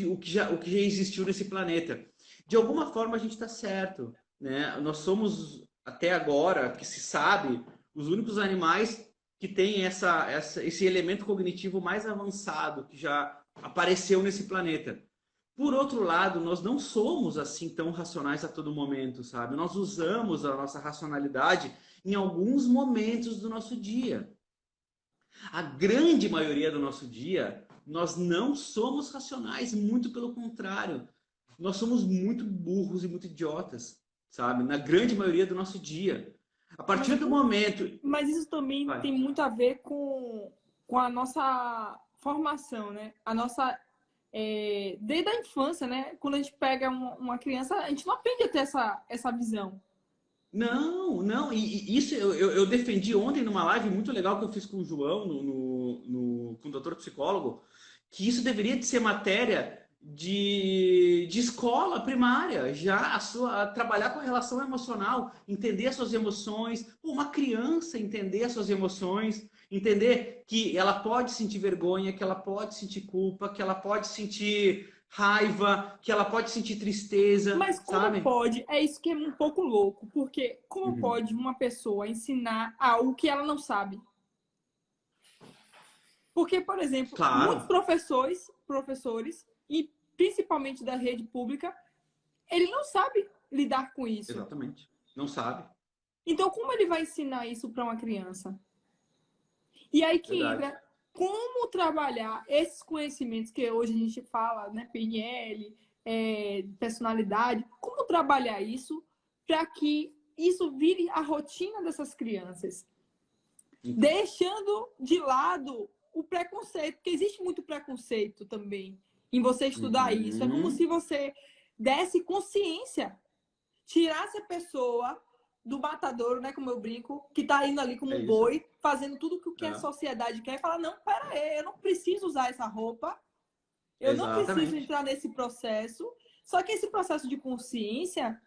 o que já existiu nesse planeta. De alguma forma a gente está certo, né? Nós somos até agora que se sabe os únicos animais que têm esse elemento cognitivo mais avançado que já apareceu nesse planeta. Por outro lado, nós não somos assim tão racionais a todo momento, sabe? Nós usamos a nossa racionalidade em alguns momentos do nosso dia. A grande maioria do nosso dia, nós não somos racionais, muito pelo contrário. Nós somos muito burros e muito idiotas, sabe? Na grande maioria do nosso dia. A partir do momento.
Mas isso também
Vai.
tem muito a ver com a nossa formação, né? A nossa. Desde a infância, né? Quando a gente pega uma criança, a gente não aprende a ter essa visão.
Não, e isso eu defendi ontem numa live muito legal que eu fiz com o João, com o doutor psicólogo, que isso deveria de ser matéria de escola primária, já a trabalhar com a relação emocional, entender as suas emoções, uma criança entender as suas emoções, entender que ela pode sentir vergonha, que ela pode sentir culpa, que ela pode sentir raiva, que ela pode sentir tristeza,
Mas como
sabe?
pode? É isso que é um pouco louco, porque como
Uhum.
pode uma pessoa ensinar algo que ela não sabe? Porque, por exemplo, muitos
Claro,
professores, e principalmente da rede pública, ele não sabe lidar com isso.
exatamente. Não sabe.
Então, como ele vai ensinar isso para uma criança? E aí que
Verdade.
entra como trabalhar esses conhecimentos que hoje a gente fala, né? PNL, personalidade, como trabalhar isso para que isso vire a rotina dessas crianças, deixando de lado o preconceito, porque existe muito preconceito também em você estudar isso. É como se você desse consciência, tirasse a pessoa do matadouro, né, como eu brinco, que tá indo ali como
É
um
isso.
boi, fazendo tudo o que a
É.
sociedade quer, e falar, não, pera aí, eu não preciso usar essa roupa, eu não preciso
Exatamente.
entrar nesse processo. Só que esse processo de consciência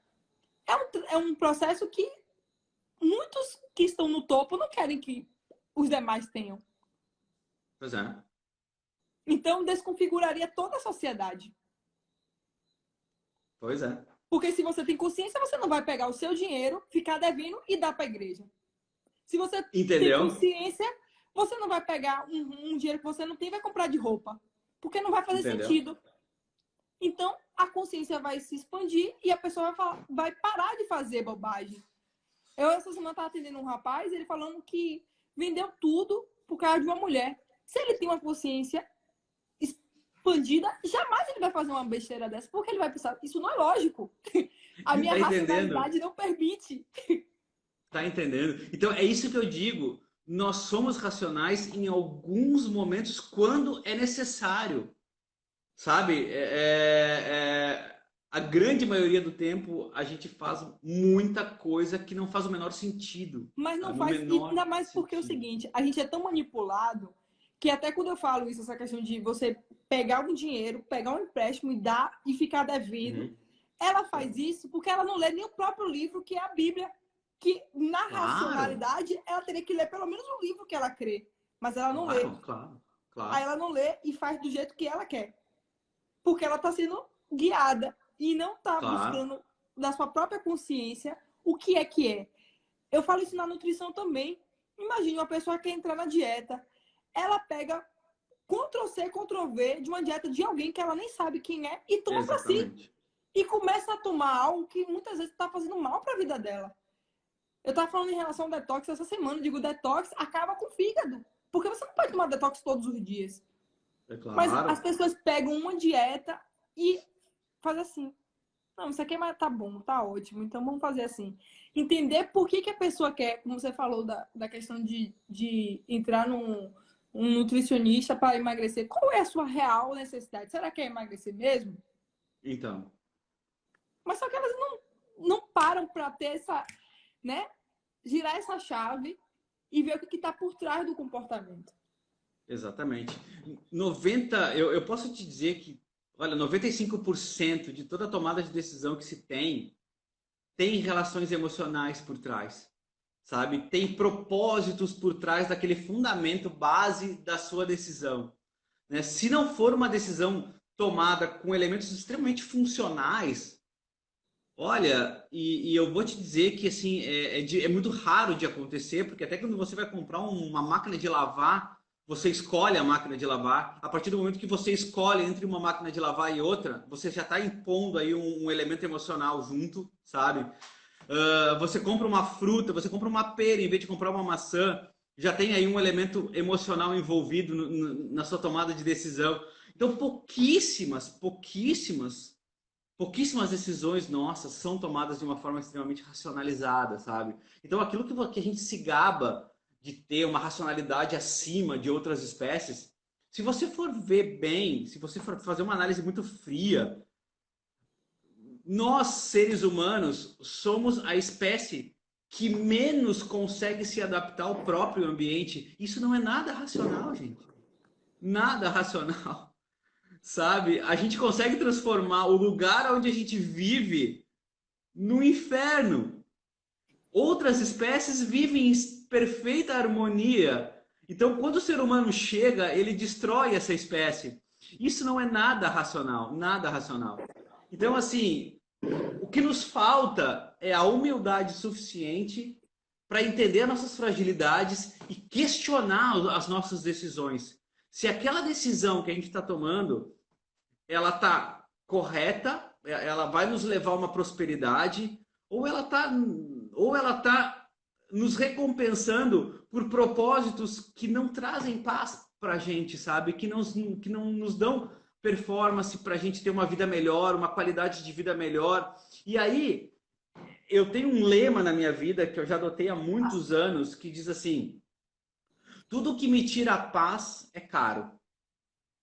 é um processo que muitos que estão no topo não querem que os demais tenham.
Pois é.
Então, desconfiguraria toda a sociedade.
Pois é.
Porque se você tem consciência, você não vai pegar o seu dinheiro, ficar devendo e dar para a igreja. Se você tem
Entendeu?
consciência, você não vai pegar um dinheiro que você não tem e vai comprar de roupa. Porque não vai fazer
Entendeu?
sentido. Então, a consciência vai se expandir e a pessoa vai parar de fazer bobagem. Eu, essa semana, estava atendendo um rapaz, ele falando que vendeu tudo por causa de uma mulher. Se ele tem uma consciência expandida, jamais ele vai fazer uma besteira dessa, porque ele vai pensar, isso não é lógico. A minha
Tá entendendo?
racionalidade não permite.
Tá entendendo? Então, é isso que eu digo. Nós somos racionais em alguns momentos quando é necessário. Sabe? A grande maioria do tempo a gente faz muita coisa que não faz o menor sentido.
Mas não
Sabe? O
faz, e
menor
ainda mais porque é o
sentido.
seguinte, a gente é tão manipulado que até quando eu falo isso, essa questão de você pegar um dinheiro, pegar um empréstimo e dar e ficar devendo,
Uhum.
ela faz isso porque ela não lê nem o próprio livro, que é a Bíblia. Que na
Claro,
racionalidade ela teria que ler pelo menos o livro que ela crê. Mas ela não lê.
claro, claro,
Aí
claro,
ela não lê e faz do jeito que ela quer. Porque ela está sendo guiada e não está
claro.
buscando da sua própria consciência o que é que é. Eu falo isso na nutrição também. Imagine uma pessoa que quer entrar na dieta. Ela pega Ctrl+C, Ctrl+V de uma dieta de alguém que ela nem sabe quem é e toma para si.
Exatamente.
E começa a tomar algo que muitas vezes está fazendo mal para a vida dela. Eu estava falando em relação ao detox essa semana. Eu digo, detox acaba com o fígado. Porque você não pode tomar detox todos os dias.
É
Mas as
claro.
pessoas pegam uma dieta e fazem assim. Não, isso aqui tá bom, tá ótimo. Então vamos fazer assim. Entender por que a pessoa quer, como você falou da questão de entrar um nutricionista para emagrecer. Qual é a sua real necessidade? Será que é emagrecer mesmo?
Então,
Mas só que elas não param para ter essa, né? Girar essa chave e ver o que está por trás do comportamento.
exatamente. 90, eu posso te dizer que, olha, 95% de toda tomada de decisão que se tem relações emocionais por trás, sabe? Tem propósitos por trás daquele fundamento base da sua decisão, né? Se não for uma decisão tomada com elementos extremamente funcionais, olha, e eu vou te dizer que assim é muito raro de acontecer, porque até quando você vai comprar uma máquina de lavar, você escolhe a máquina de lavar. A partir do momento que você escolhe entre uma máquina de lavar e outra, você já está impondo aí um elemento emocional junto, sabe? Você compra uma fruta, você compra uma pera em vez de comprar uma maçã, já tem aí um elemento emocional envolvido na sua tomada de decisão. Então, pouquíssimas decisões nossas são tomadas de uma forma extremamente racionalizada, sabe? Então, aquilo que a gente se gaba de ter uma racionalidade acima de outras espécies, se você for ver bem, se você for fazer uma análise muito fria, nós, seres humanos, somos a espécie que menos consegue se adaptar ao próprio ambiente. Isso não é nada racional, gente. Nada racional. Sabe? A gente consegue transformar o lugar onde a gente vive no inferno. Outras espécies vivem em perfeita harmonia. Então, quando o ser humano chega, ele destrói essa espécie. Isso não é nada racional, nada racional. Então, assim, o que nos falta é a humildade suficiente para entender as nossas fragilidades e questionar as nossas decisões. Se aquela decisão que a gente está tomando, ela está correta, ela vai nos levar a uma prosperidade, ou ela tá nos recompensando por propósitos que não trazem paz para a gente, sabe? Que não nos dão performance para a gente ter uma vida melhor, uma qualidade de vida melhor. E aí, eu tenho um lema na minha vida que eu já adotei há muitos anos, que diz assim: tudo que me tira a paz é caro.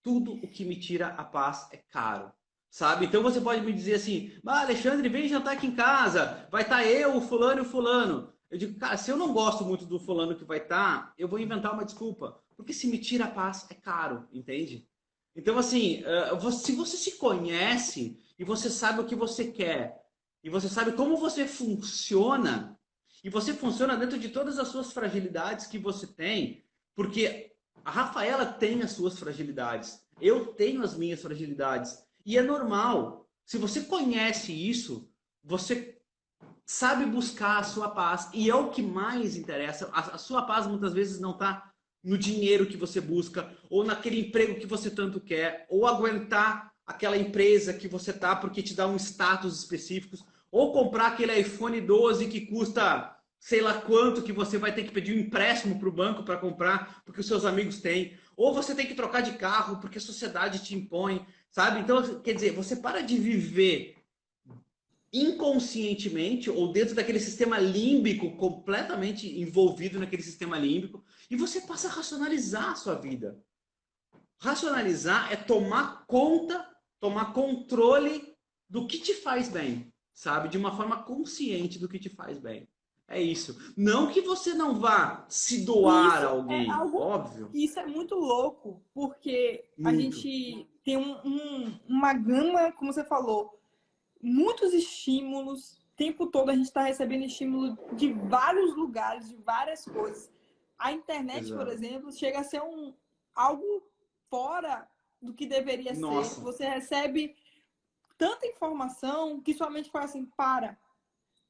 Tudo o que me tira a paz é caro. Sabe? Então você pode me dizer assim: Alexandre, vem jantar aqui em casa, vai estar eu, o fulano e o fulano. Eu digo, cara, se eu não gosto muito do fulano que vai estar, eu vou inventar uma desculpa. Porque se me tira a paz é caro, entende? Então, assim, se você se conhece e você sabe o que você quer, e você sabe como você funciona, e você funciona dentro de todas as suas fragilidades que você tem, porque a Rafaela tem as suas fragilidades, eu tenho as minhas fragilidades, e é normal. Se você conhece isso, você sabe buscar a sua paz. E é o que mais interessa. A sua paz muitas vezes não está no dinheiro que você busca, ou naquele emprego que você tanto quer, ou aguentar aquela empresa que você tá porque te dá um status específico, ou comprar aquele iPhone 12 que custa sei lá quanto, que você vai ter que pedir um empréstimo para o banco para comprar, porque os seus amigos têm, ou você tem que trocar de carro porque a sociedade te impõe, sabe? Então, quer dizer, você para de viver inconscientemente ou dentro daquele sistema límbico, completamente envolvido naquele sistema límbico, e você passa a racionalizar a sua vida. Racionalizar é tomar conta, tomar controle do que te faz bem, sabe? De uma forma consciente do que te faz bem. É isso. Não que você não vá se doar
Isso
a
é
alguém,
algo,
óbvio.
isso é muito louco, porque a
Muito.
gente tem uma gama, como você falou, muitos estímulos, o tempo todo a gente está recebendo estímulo de vários lugares, de várias coisas. A internet, por
Exato.
exemplo, chega a ser algo fora do que deveria ser.
Nossa.
Você recebe tanta informação que sua mente fala assim, para.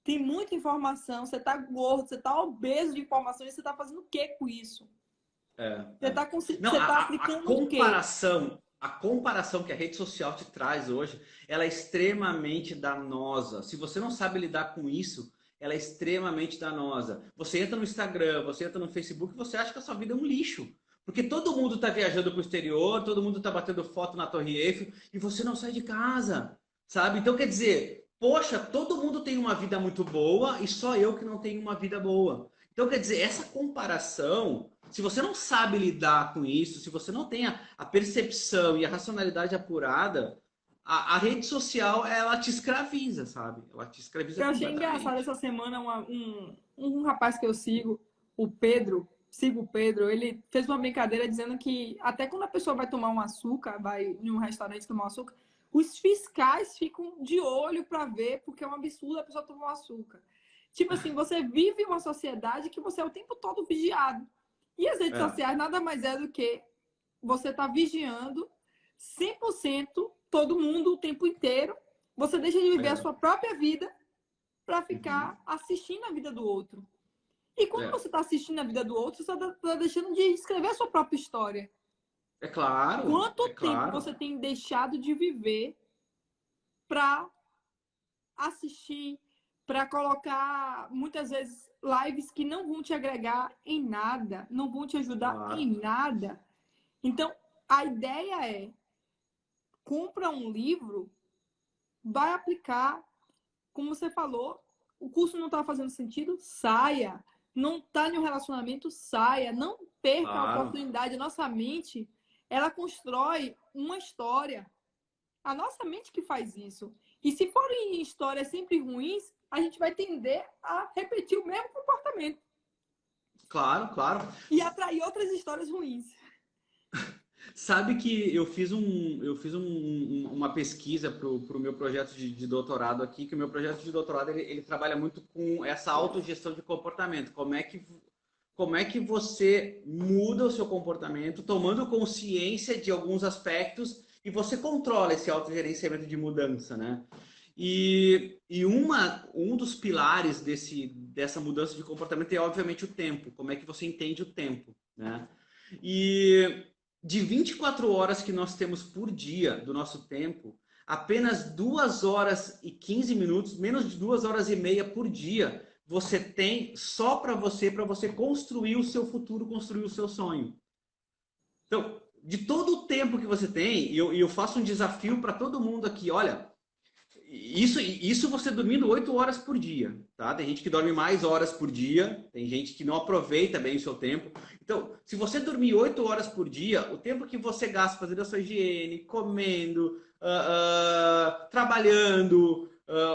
Tem muita informação, você está gordo, você está obeso de informação e você está fazendo o que com isso?
É,
Você
é.
está
Não,
você tá aplicando o quê?
a comparação que a rede social te traz hoje, ela é extremamente danosa. Se você não sabe lidar com isso, ela é extremamente danosa. Você entra no Instagram, você entra no Facebook, você acha que a sua vida é um lixo. Porque todo mundo está viajando para o exterior, todo mundo está batendo foto na Torre Eiffel e você não sai de casa, sabe? Então, quer dizer, poxa, todo mundo tem uma vida muito boa e só eu que não tenho uma vida boa. Então, quer dizer, essa comparação, se você não sabe lidar com isso, se você não tem a percepção e a racionalidade apurada, a rede social, ela te escraviza, sabe? Ela te escraviza
Eu achei engraçado
completamente.
essa semana um rapaz que eu sigo, o Pedro, sigo o Pedro, ele fez uma brincadeira dizendo que até quando a pessoa vai tomar um açúcar, vai em um restaurante tomar um açúcar, os fiscais ficam de olho para ver, porque é um absurdo a pessoa tomar um açúcar. Tipo assim, você vive uma sociedade que você é o tempo todo vigiado. E as redes
É,
sociais nada mais é do que você está vigiando 100% todo mundo o tempo inteiro. Você deixa de viver a
é,
sua própria vida para
uhum,
ficar assistindo a vida do outro. E quando
é.
você está assistindo a vida do outro, você está deixando de escrever a sua própria história.
É claro,
Quanto
é
tempo
claro.
você tem deixado de viver para assistir, para colocar muitas vezes lives que não vão te agregar em nada, não vão te ajudar
Claro.
em nada. Então, a ideia é compra um livro, vai aplicar, como você falou, o curso não está fazendo sentido, saia. Não está em um relacionamento, saia. Não perca a
Claro.
oportunidade. A nossa mente, ela constrói uma história. A nossa mente que faz isso. E se forem histórias sempre ruins, a gente vai tender a repetir o mesmo comportamento
Claro, claro.
e atrair outras histórias ruins.
Sabe que uma pesquisa para o meu projeto de doutorado aqui, que o meu projeto de doutorado ele trabalha muito com essa autogestão de comportamento. Como é que você muda o seu comportamento, tomando consciência de alguns aspectos e você controla esse autogerenciamento de mudança, né? Um dos pilares dessa mudança de comportamento é, obviamente, o tempo. Como é que você entende o tempo, né? E de 24 horas que nós temos por dia do nosso tempo, apenas 2 horas e 15 minutos, menos de 2 horas e meia por dia, você tem só para você construir o seu futuro, construir o seu sonho. Então, de todo o tempo que você tem, e eu faço um desafio para todo mundo aqui, olha, isso você dormindo 8 horas por dia, tá? Tem gente que dorme mais horas por dia, tem gente que não aproveita bem o seu tempo. Então, se você dormir 8 horas por dia, o tempo que você gasta fazendo a sua higiene, comendo, trabalhando,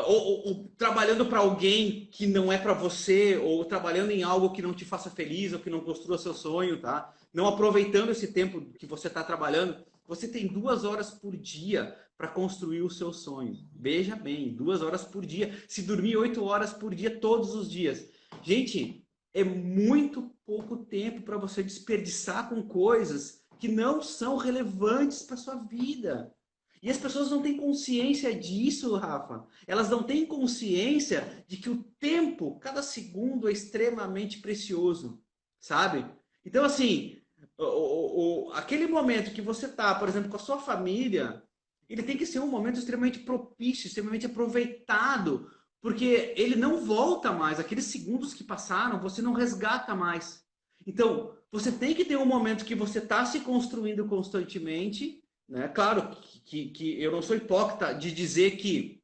ou trabalhando para alguém que não é para você, ou trabalhando em algo que não te faça feliz, ou que não construa seu sonho, tá? Não aproveitando esse tempo que você está trabalhando, você tem 2 horas por dia para construir o seu sonho. Veja bem, 2 horas por dia. Se dormir 8 horas por dia todos os dias. Gente, é muito pouco tempo para você desperdiçar com coisas que não são relevantes para sua vida. E as pessoas não têm consciência disso, Rafa. Elas não têm consciência de que o tempo, cada segundo, é extremamente precioso, sabe? Então, assim, aquele momento que você tá, por exemplo, com a sua família, ele tem que ser um momento extremamente propício, extremamente aproveitado, porque ele não volta mais. Aqueles segundos que passaram, você não resgata mais. Então, você tem que ter um momento que você está se construindo constantemente, né? Claro que eu não sou hipócrita de dizer que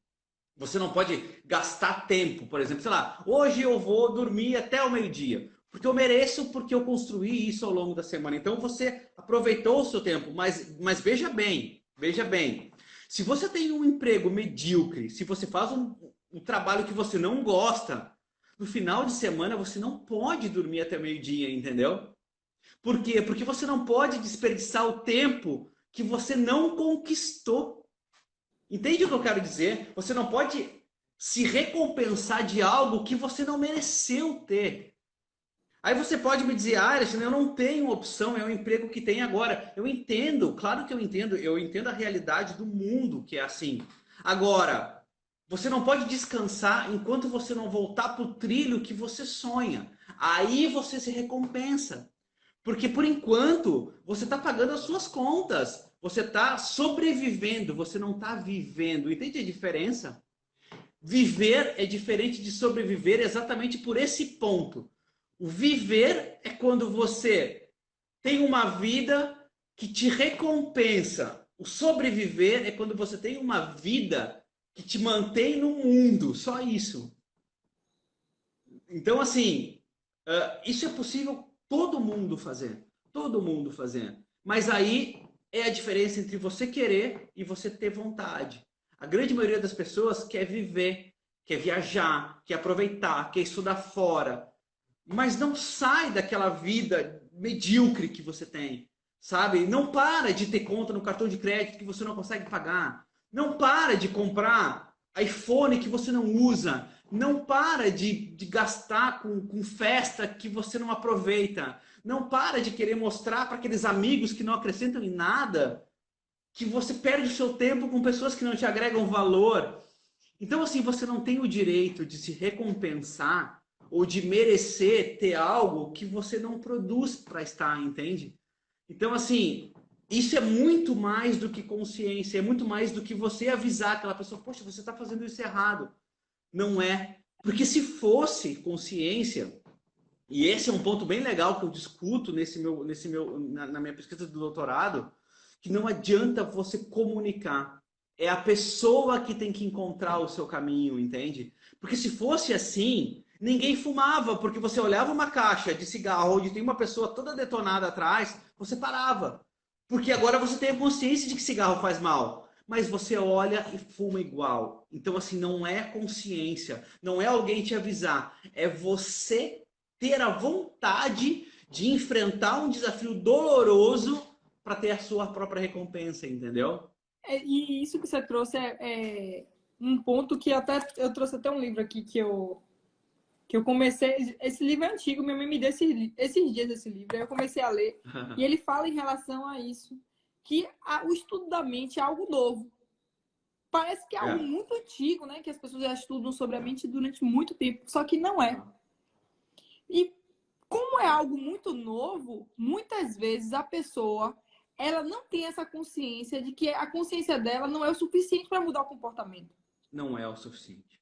você não pode gastar tempo, por exemplo, sei lá, hoje eu vou dormir até o meio-dia, porque eu mereço, porque eu construí isso ao longo da semana. Então você aproveitou o seu tempo, mas veja bem, se você tem um emprego medíocre, se você faz um trabalho que você não gosta, no final de semana você não pode dormir até meio-dia, entendeu? Por quê? Porque você não pode desperdiçar o tempo que você não conquistou. Entende o que eu quero dizer? Você não pode se recompensar de algo que você não mereceu ter. Aí você pode me dizer, Alexandre, eu não tenho opção, é o emprego que tem agora. Eu entendo, claro que eu entendo a realidade do mundo que é assim. Agora, você não pode descansar enquanto você não voltar para o trilho que você sonha. Aí você se recompensa. Porque por enquanto você está pagando as suas contas. Você está sobrevivendo, você não está vivendo. Entende a diferença? Viver é diferente de sobreviver exatamente por esse ponto. O viver é quando você tem uma vida que te recompensa. O sobreviver é quando você tem uma vida que te mantém no mundo. Só isso. Então, assim, isso é possível todo mundo fazer. Todo mundo fazer. Mas aí é a diferença entre você querer e você ter vontade. A grande maioria das pessoas quer viver, quer viajar, quer aproveitar, quer estudar fora, mas não sai daquela vida medíocre que você tem, sabe? Não para de ter conta no cartão de crédito que você não consegue pagar. Não para de comprar iPhone que você não usa. Não para de gastar com festa que você não aproveita. Não para de querer mostrar para aqueles amigos que não acrescentam em nada que você perde o seu tempo com pessoas que não te agregam valor. Então, assim, você não tem o direito de se recompensar ou de merecer ter algo que você não produz para estar, entende? Então, assim, isso é muito mais do que consciência, é muito mais do que você avisar aquela pessoa, poxa, você está fazendo isso errado. Não é. Porque se fosse consciência, e esse é um ponto bem legal que eu discuto na minha pesquisa do doutorado, que não adianta você comunicar. É a pessoa que tem que encontrar o seu caminho, entende? Porque se fosse assim, ninguém fumava, porque você olhava uma caixa de cigarro onde tem uma pessoa toda detonada atrás, você parava. Porque agora você tem a consciência de que cigarro faz mal. Mas você olha e fuma igual. Então, assim, não é consciência. Não é alguém te avisar. É você ter a vontade de enfrentar um desafio doloroso para ter a sua própria recompensa, entendeu?
E isso que você trouxe é um ponto que até eu trouxe até um livro aqui que eu comecei. Esse livro é antigo, minha mãe me deu esses dias esse livro, aí eu comecei a ler. E ele fala em relação a isso, que o estudo da mente é algo novo. Parece que é algo muito antigo, né? Que as pessoas já estudam sobre a mente durante muito tempo, só que não é. E como é algo muito novo, muitas vezes a pessoa ela não tem essa consciência de que a consciência dela não é o suficiente para mudar o comportamento.
Não é o suficiente.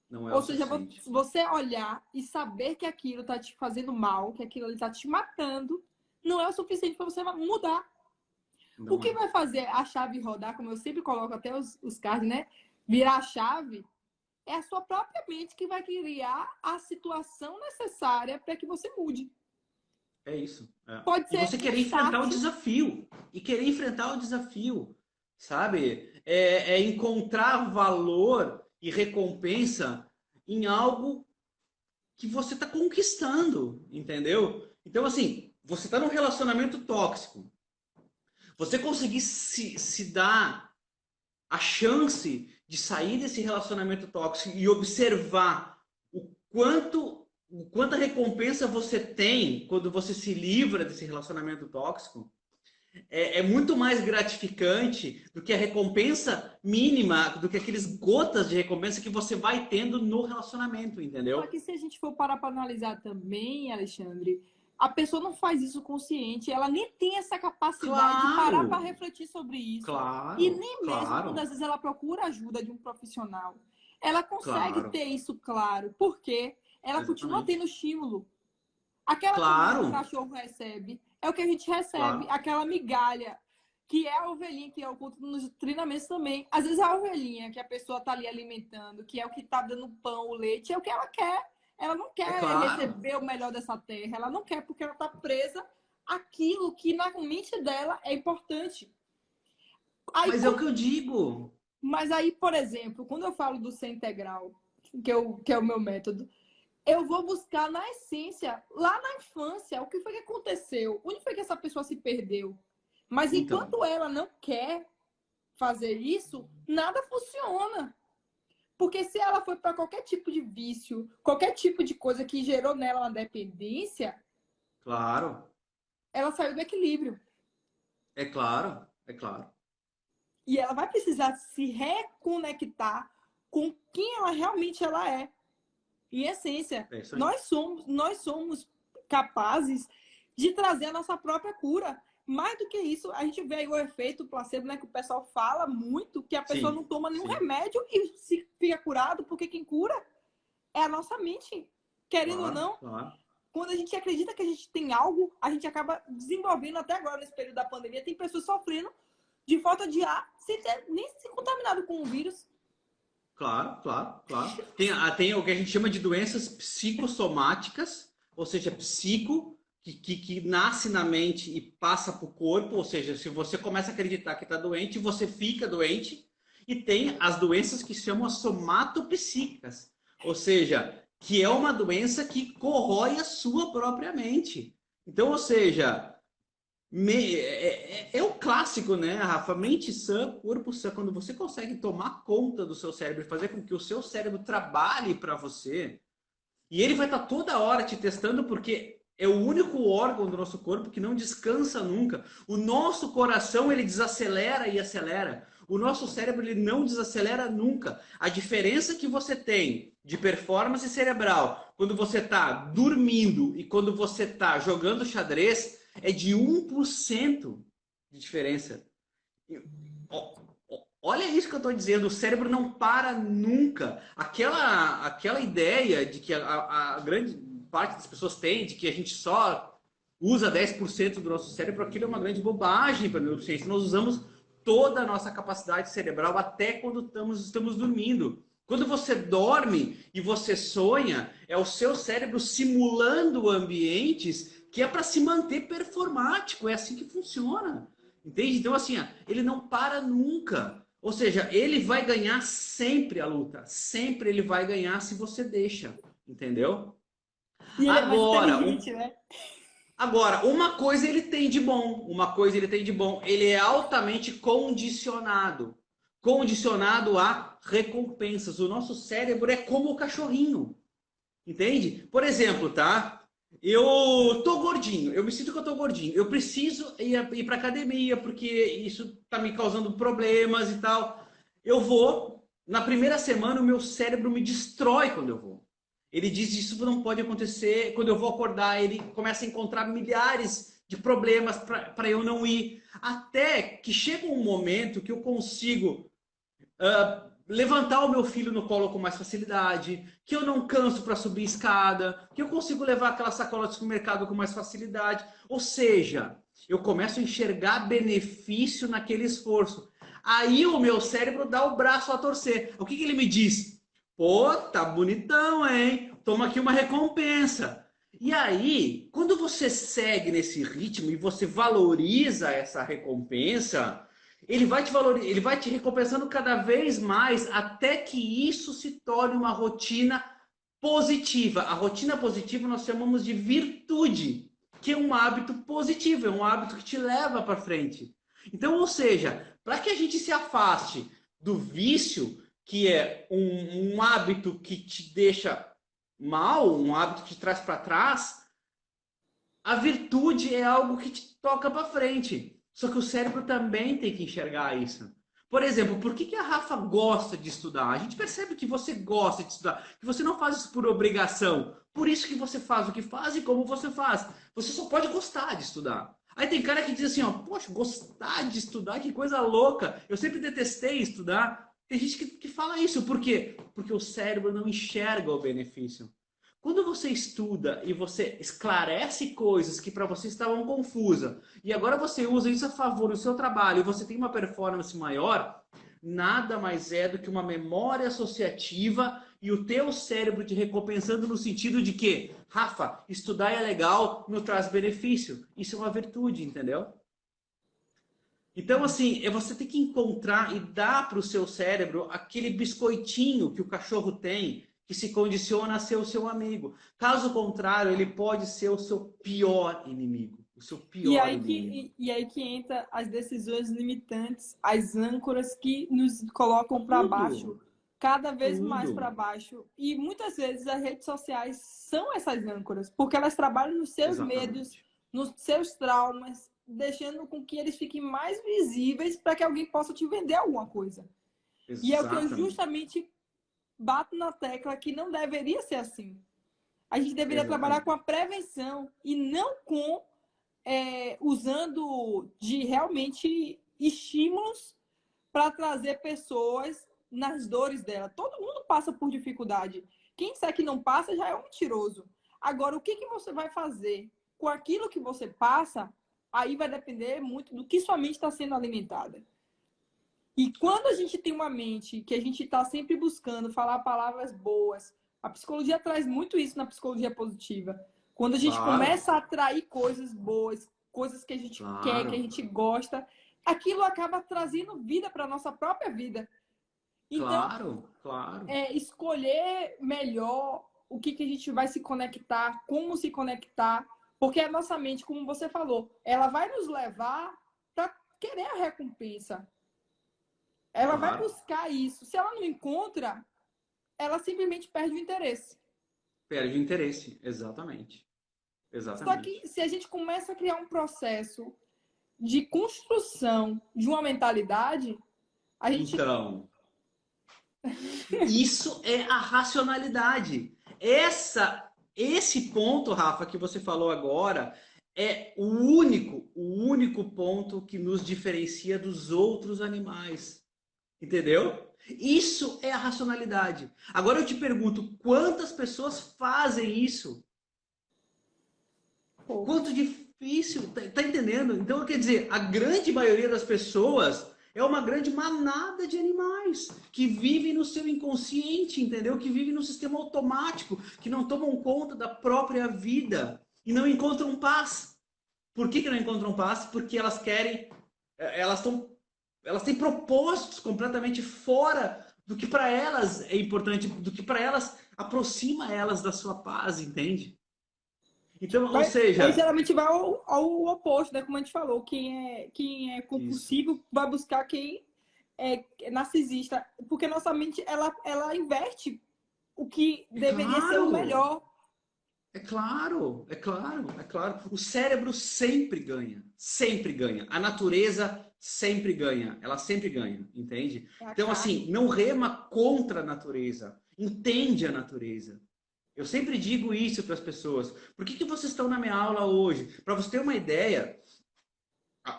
Não é
Ou
o
seja,
suficiente.
você olhar e saber que aquilo está te fazendo mal, que aquilo está te matando, não é o suficiente para você mudar.
Não
O que
é.
vai fazer a chave rodar, como eu sempre coloco até os cards, né? Virar a chave, é a sua própria mente que vai criar a situação necessária para que você mude.
É isso. É.
Pode
E
ser
você querer
um
enfrentar o
start.
desafio. E querer enfrentar o desafio. Sabe? É encontrar valor e recompensa em algo que você está conquistando. Entendeu? Então, assim, você está num relacionamento tóxico. Você conseguir se dar a chance de sair desse relacionamento tóxico e observar o quanta recompensa você tem quando você se livra desse relacionamento tóxico, é muito mais gratificante do que a recompensa mínima, do que aqueles gotas de recompensa que você vai tendo no relacionamento,
Só
entendeu?
que se a gente for parar para analisar também, Alexandre, a pessoa não faz isso consciente, ela nem tem essa capacidade de parar para
Claro,
refletir sobre isso. E
claro,
nem mesmo quando
claro,
às vezes ela procura ajuda de um profissional, ela consegue
claro,
ter isso claro, porque ela continua
exatamente.
tendo estímulo. Aquela comida que o
Claro,
cachorro recebe é o que a gente recebe,
claro,
aquela migalha, que é a ovelhinha, que eu conto nos treinamentos também. Às vezes a ovelhinha que a pessoa está ali alimentando, que é o que está dando o pão, o leite, é o que ela quer. Ela não
é
quer
claro.
receber o melhor dessa terra, ela não quer porque ela está presa àquilo que na mente dela é importante. Aí,
Mas é o que eu digo.
mas aí, por exemplo, quando eu falo do ser integral, que é o meu método, eu vou buscar na essência, lá na infância, o que foi que aconteceu, onde foi que essa pessoa se perdeu. Mas
Então,
enquanto ela não quer fazer isso, nada funciona. Porque se ela foi para qualquer tipo de vício, qualquer tipo de coisa que gerou nela uma dependência,
claro,
ela saiu do equilíbrio.
é claro, é claro.
E ela vai precisar se reconectar com quem ela realmente ela é. Em essência,
É isso aí.
nós somos capazes de trazer a nossa própria cura. Mais do que isso, a gente vê aí o efeito placebo, né? Que o pessoal fala muito, que a pessoa não
Sim,
toma nenhum
sim,
remédio e se fica curado, porque quem cura é a nossa mente. Querendo ou
claro,
não,
claro.
quando a gente acredita que a gente tem algo, a gente acaba desenvolvendo, até agora, nesse período da pandemia, tem pessoas sofrendo de falta de ar, sem ter nem se contaminado com o vírus.
Claro, claro, claro. Tem o que a gente chama de doenças psicossomáticas, ou seja, psico, que nasce na mente e passa para o corpo, ou seja, se você começa a acreditar que está doente, você fica doente. E tem as doenças que se chamam somatopsíquicas, ou seja, que é uma doença que corrói a sua própria mente. Então, ou seja, é o clássico, né, Rafa? Mente sã, corpo sã. Quando você consegue tomar conta do seu cérebro e fazer com que o seu cérebro trabalhe para você, e ele vai estar toda hora te testando, porque é o único órgão do nosso corpo que não descansa nunca. O nosso coração, ele desacelera e acelera. O nosso cérebro, ele não desacelera nunca. A diferença que você tem de performance cerebral quando você está dormindo e quando você está jogando xadrez é de 1% de diferença. Olha isso que eu estou dizendo, o cérebro não para nunca. Aquela ideia de que a grande parte das pessoas tem, de que a gente só usa 10% do nosso cérebro, aquilo é uma grande bobagem para a neurociência. Nós usamos toda a nossa capacidade cerebral até quando estamos dormindo. Quando você dorme e você sonha, é o seu cérebro simulando ambientes que é para se manter performático. É assim que funciona. Entende? Então, assim, ele não para nunca. Ou seja, ele vai ganhar sempre a luta. Sempre ele vai ganhar se você deixa. Entendeu?
E ele é mais
Agora,
inteligente, né?
uma coisa ele tem de bom. Uma coisa ele tem de bom. Ele é altamente condicionado. Condicionado a recompensas. O nosso cérebro é como o cachorrinho. Entende? Por exemplo, tá? Eu tô gordinho, eu me sinto que eu tô gordinho. Eu preciso ir pra academia, porque isso tá me causando problemas e tal. Eu vou, na primeira semana, o meu cérebro me destrói quando eu vou. Ele diz que isso não pode acontecer. Quando eu vou acordar, ele começa a encontrar milhares de problemas para eu não ir. Até que chega um momento que eu consigo levantar o meu filho no colo com mais facilidade, que eu não canso para subir escada, que eu consigo levar aquela sacola de supermercado com mais facilidade. Ou seja, eu começo a enxergar benefício naquele esforço. Aí o meu cérebro dá o braço a torcer. O que ele me diz? Pô, tá bonitão, hein? Toma aqui uma recompensa. E aí, quando você segue nesse ritmo e você valoriza essa recompensa, ele vai te recompensando cada vez mais até que isso se torne uma rotina positiva. A rotina positiva nós chamamos de virtude, que é um hábito positivo, é um hábito que te leva para frente. Então, ou seja, para que a gente se afaste do vício, que é um hábito que te deixa mal, um hábito que te traz para trás, a virtude é algo que te toca para frente.
Só que o cérebro também tem que enxergar isso. Por exemplo, por que que a Rafa gosta de estudar? A gente percebe que você gosta de estudar, que você não faz isso por obrigação. Por isso que você faz o que faz e como você faz. Você só pode gostar de estudar. Aí tem cara que diz assim, ó, poxa, gostar de estudar, que coisa louca. Eu sempre detestei estudar. Tem gente que fala isso. Por quê? Porque o cérebro não enxerga o benefício. Quando você estuda e você esclarece coisas que para você estavam confusas, e agora você usa isso a favor do seu trabalho e você tem uma performance maior, nada mais é do que uma memória associativa e o teu cérebro te recompensando no sentido de que, Rafa, estudar é legal, nos traz benefício. Isso é uma virtude, entendeu? Então, assim, você tem que encontrar e dar para o seu cérebro aquele biscoitinho que o cachorro tem, que se condiciona a ser o seu amigo. Caso contrário, ele pode ser o seu pior inimigo. O seu pior inimigo.
E aí que entra as decisões limitantes, as âncoras que nos colocam para baixo, cada vez mais para baixo. E muitas vezes as redes sociais são essas âncoras, porque elas trabalham nos seus medos, nos seus traumas, deixando com que eles fiquem mais visíveis para que alguém possa te vender alguma coisa. E é o que eu justamente bato na tecla que não deveria ser assim. A gente deveria trabalhar com a prevenção e não com usando de realmente estímulos para trazer pessoas nas dores dela. Todo mundo passa por dificuldade. Quem disser que não passa já é um mentiroso. Agora, o que você vai fazer com aquilo que você passa, aí vai depender muito do que sua mente está sendo alimentada. E quando a gente tem uma mente que a gente está sempre buscando falar palavras boas, a psicologia traz muito isso na psicologia positiva. Quando a gente começa a atrair coisas boas, coisas que a gente quer, que a gente gosta, aquilo acaba trazendo vida para a nossa própria vida. Então, escolher melhor o que a gente vai se conectar, como se conectar, porque a nossa mente, como você falou, ela vai nos levar para querer a recompensa. Ela vai buscar isso. Se ela não encontra, ela simplesmente perde o interesse.
Perde o interesse, exatamente.
Só que se a gente começa a criar um processo de construção de uma mentalidade, a gente...
Então, isso é a racionalidade. Esse ponto, Rafa, que você falou agora, é o único ponto que nos diferencia dos outros animais. Entendeu? Isso é a racionalidade. Agora eu te pergunto, quantas pessoas fazem isso? Quanto difícil, tá entendendo? Então, quer dizer, a grande maioria das pessoas é uma grande manada de animais que vivem no seu inconsciente, entendeu? Que vivem no sistema automático, que não tomam conta da própria vida e não encontram paz. Por que não encontram paz? Porque elas querem, elas têm propósitos completamente fora do que para elas é importante, do que para elas aproxima elas da sua paz, entende? Então, ou seja...
Aí geralmente vai ao oposto, né? Como a gente falou, quem é compulsivo isso. Vai buscar quem é narcisista. Porque nossa mente, ela inverte o que deveria ser o melhor.
É claro. O cérebro sempre ganha. Sempre ganha. A natureza sempre ganha. Ela sempre ganha, entende? Então, assim, não rema contra a natureza. Entende a natureza. Eu sempre digo isso para as pessoas. Por que vocês estão na minha aula hoje? Para você ter uma ideia,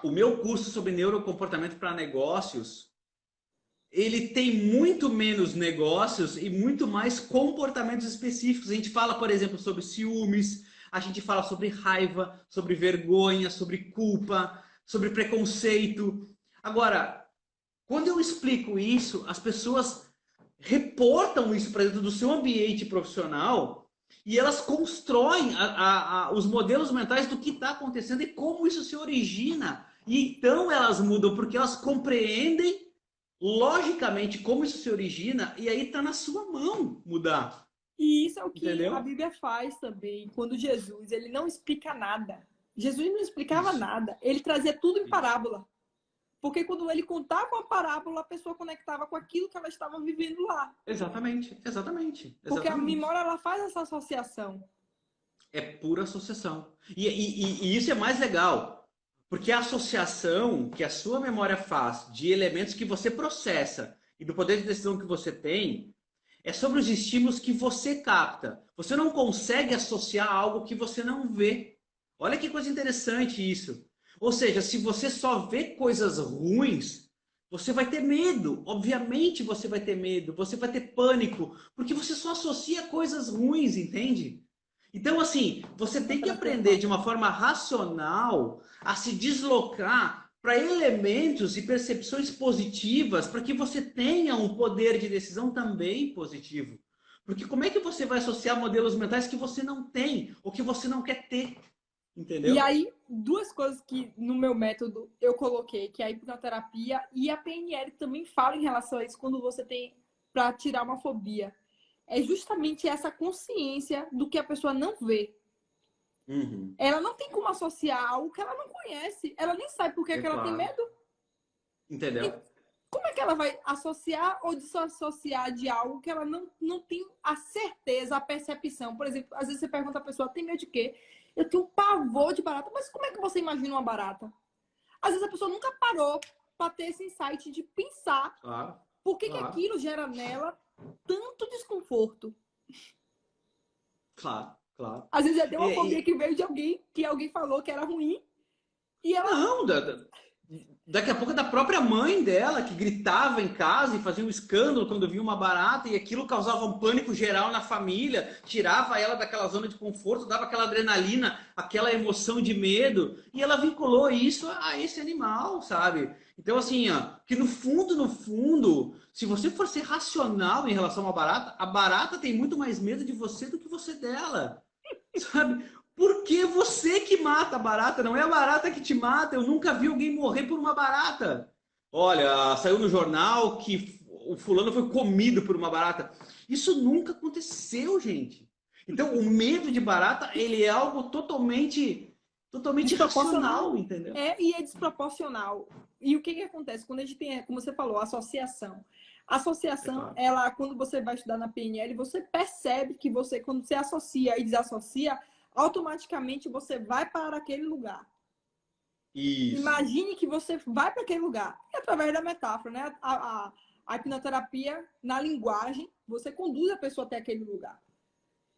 o meu curso sobre neurocomportamento para negócios, ele tem muito menos negócios e muito mais comportamentos específicos. A gente fala, por exemplo, sobre ciúmes, a gente fala sobre raiva, sobre vergonha, sobre culpa, sobre preconceito. Agora, quando eu explico isso, as pessoas reportam isso para dentro do seu ambiente profissional e elas constroem os modelos mentais do que está acontecendo e como isso se origina. E então elas mudam, porque elas compreendem logicamente como isso se origina e aí está na sua mão mudar.
E isso é o que a Bíblia faz também. Quando Jesus, ele não explica nada. Jesus não explicava nada. Ele trazia tudo em parábola. Porque quando ele contava uma parábola, a pessoa conectava com aquilo que ela estava vivendo lá.
Exatamente.
Porque a memória, ela faz essa associação.
É pura associação. E isso é mais legal. Porque a associação que a sua memória faz de elementos que você processa e do poder de decisão que você tem é sobre os estímulos que você capta. Você não consegue associar algo que você não vê. Olha que coisa interessante isso. Ou seja, se você só vê coisas ruins, você vai ter medo. Obviamente você vai ter medo, você vai ter pânico, porque você só associa coisas ruins, entende? Então, assim, você tem que aprender de uma forma racional a se deslocar para elementos e percepções positivas para que você tenha um poder de decisão também positivo. Porque como é que você vai associar modelos mentais que você não tem ou que você não quer ter? Entendeu?
E aí, duas coisas que no meu método eu coloquei, que é a hipnoterapia e a PNL também fala em relação a isso quando você tem para tirar uma fobia. É justamente essa consciência do que a pessoa não vê.
Uhum.
Ela não tem como associar algo que ela não conhece. Ela nem sabe por que
É
que ela tem
claro.
medo.
Entendeu?
Como é que ela vai associar ou desassociar de algo que ela não tem a certeza, a percepção? Por exemplo, às vezes você pergunta a pessoa, tem medo de quê? Eu tenho um pavor de barata. Mas como é que você imagina uma barata? Às vezes a pessoa nunca parou para ter esse insight de pensar
Claro.
por que
Claro.
aquilo gera nela tanto desconforto.
Claro, claro.
Às vezes é uma fobia que veio de alguém, que alguém falou que era ruim, e ela...
Não, daqui a pouco é da própria mãe dela, que gritava em casa e fazia um escândalo quando via uma barata, e aquilo causava um pânico geral na família, tirava ela daquela zona de conforto, dava aquela adrenalina, aquela emoção de medo, e ela vinculou isso a esse animal, sabe? Então, assim, ó, que no fundo, se você for ser racional em relação à barata, a barata tem muito mais medo de você do que você dela, sabe? Porque você que mata a barata, não é a barata que te mata. Eu nunca vi alguém morrer por uma barata. Olha, saiu no jornal que o fulano foi comido por uma barata. Isso nunca aconteceu, gente. Então, o medo de barata, ele é algo totalmente racional, entendeu?
E é desproporcional. E o que que acontece? Quando a gente tem, como você falou, associação. Associação,
claro.
ela, quando você vai estudar na PNL, você percebe que você, quando você associa e desassocia, automaticamente você vai para aquele lugar.
Isso.
Imagine que você vai para aquele lugar. E através da metáfora, né? A hipnoterapia, na linguagem, você conduz a pessoa até aquele lugar.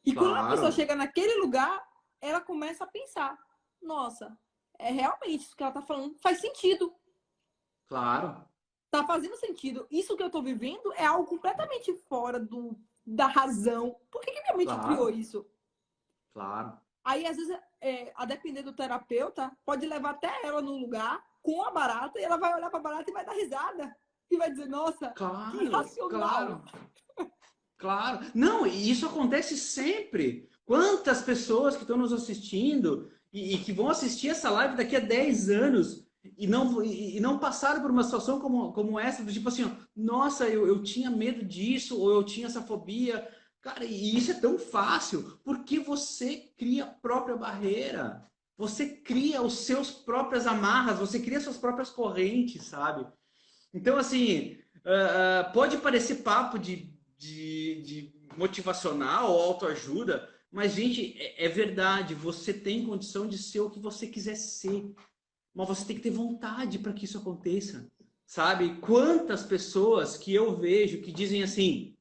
E quando a pessoa chega naquele lugar, ela começa a pensar: nossa, é realmente isso que ela está falando, faz sentido.
Claro.
Tá fazendo sentido. Isso que eu estou vivendo é algo completamente fora da razão. Por que minha mente criou isso?
Claro.
Aí, às vezes, a depender do terapeuta, pode levar até ela no lugar com a barata e ela vai olhar para a barata e vai dar risada. E vai dizer: nossa,
Claro,
que irracional.
Claro. Não, e isso acontece sempre. Quantas pessoas que estão nos assistindo e que vão assistir essa live daqui a 10 anos e não passaram por uma situação como essa, do tipo assim, ó, nossa, eu tinha medo disso, ou eu tinha essa fobia. Cara, e isso é tão fácil, porque você cria a própria barreira. Você cria os seus próprias amarras, você cria suas próprias correntes, sabe? Então, assim, pode parecer papo de motivacional ou autoajuda, mas, gente, é verdade. Você tem condição de ser o que você quiser ser. Mas você tem que ter vontade para que isso aconteça. Sabe? Quantas pessoas que eu vejo que dizem assim: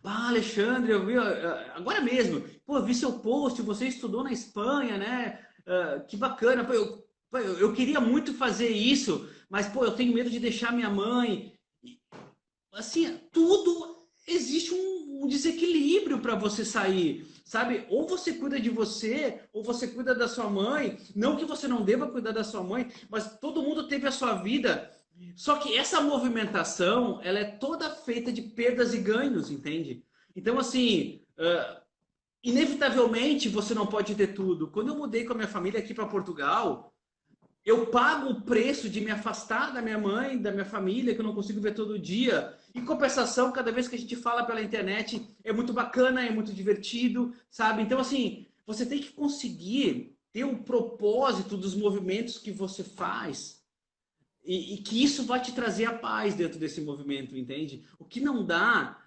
ah, Alexandre, eu vi agora mesmo, pô, eu vi seu post, você estudou na Espanha, né? Que bacana, pô, eu queria muito fazer isso, mas, pô, eu tenho medo de deixar minha mãe. Assim, tudo existe um desequilíbrio para você sair, sabe? Ou você cuida de você, ou você cuida da sua mãe. Não que você não deva cuidar da sua mãe, mas todo mundo teve a sua vida. Só que essa movimentação, ela é toda feita de perdas e ganhos, entende? Então, assim, inevitavelmente você não pode ter tudo. Quando eu mudei com a minha família aqui para Portugal, eu pago o preço de me afastar da minha mãe, da minha família, que eu não consigo ver todo dia. Em compensação, cada vez que a gente fala pela internet, é muito bacana, é muito divertido, sabe? Então, assim, você tem que conseguir ter um propósito dos movimentos que você faz e que isso vai te trazer a paz dentro desse movimento, entende? O que não dá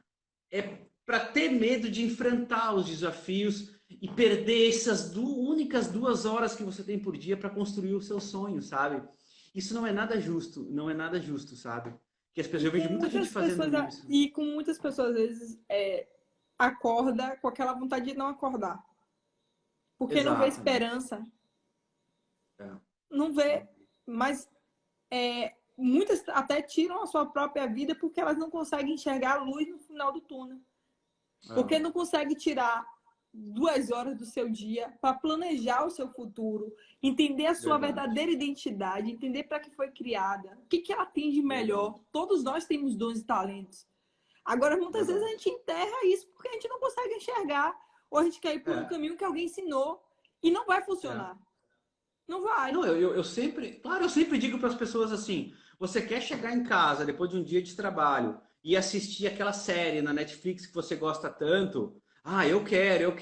é para ter medo de enfrentar os desafios e perder essas únicas 2 horas que você tem por dia para construir o seu sonho, sabe? Isso não é nada justo, não é nada justo, sabe? Que as pessoas, eu vejo muita gente fazendo isso.
E com muitas pessoas, às vezes, acorda com aquela vontade de não acordar. Porque não vê
Exatamente.
esperança.
É.
Não vê. Mas muitas até tiram a sua própria vida porque elas não conseguem enxergar a luz no final do túnel. Porque não conseguem tirar 2 horas do seu dia para planejar o seu futuro, entender a sua verdadeira identidade, entender para que foi criada, o que ela tem de melhor. Todos nós temos dons e talentos. Agora, muitas vezes a gente enterra isso porque a gente não consegue enxergar, ou a gente quer ir por um caminho que alguém ensinou e não vai funcionar. Não vai.
Não, eu sempre digo para as pessoas assim: você quer chegar em casa depois de um dia de trabalho e assistir aquela série na Netflix que você gosta tanto? Ah, eu quero.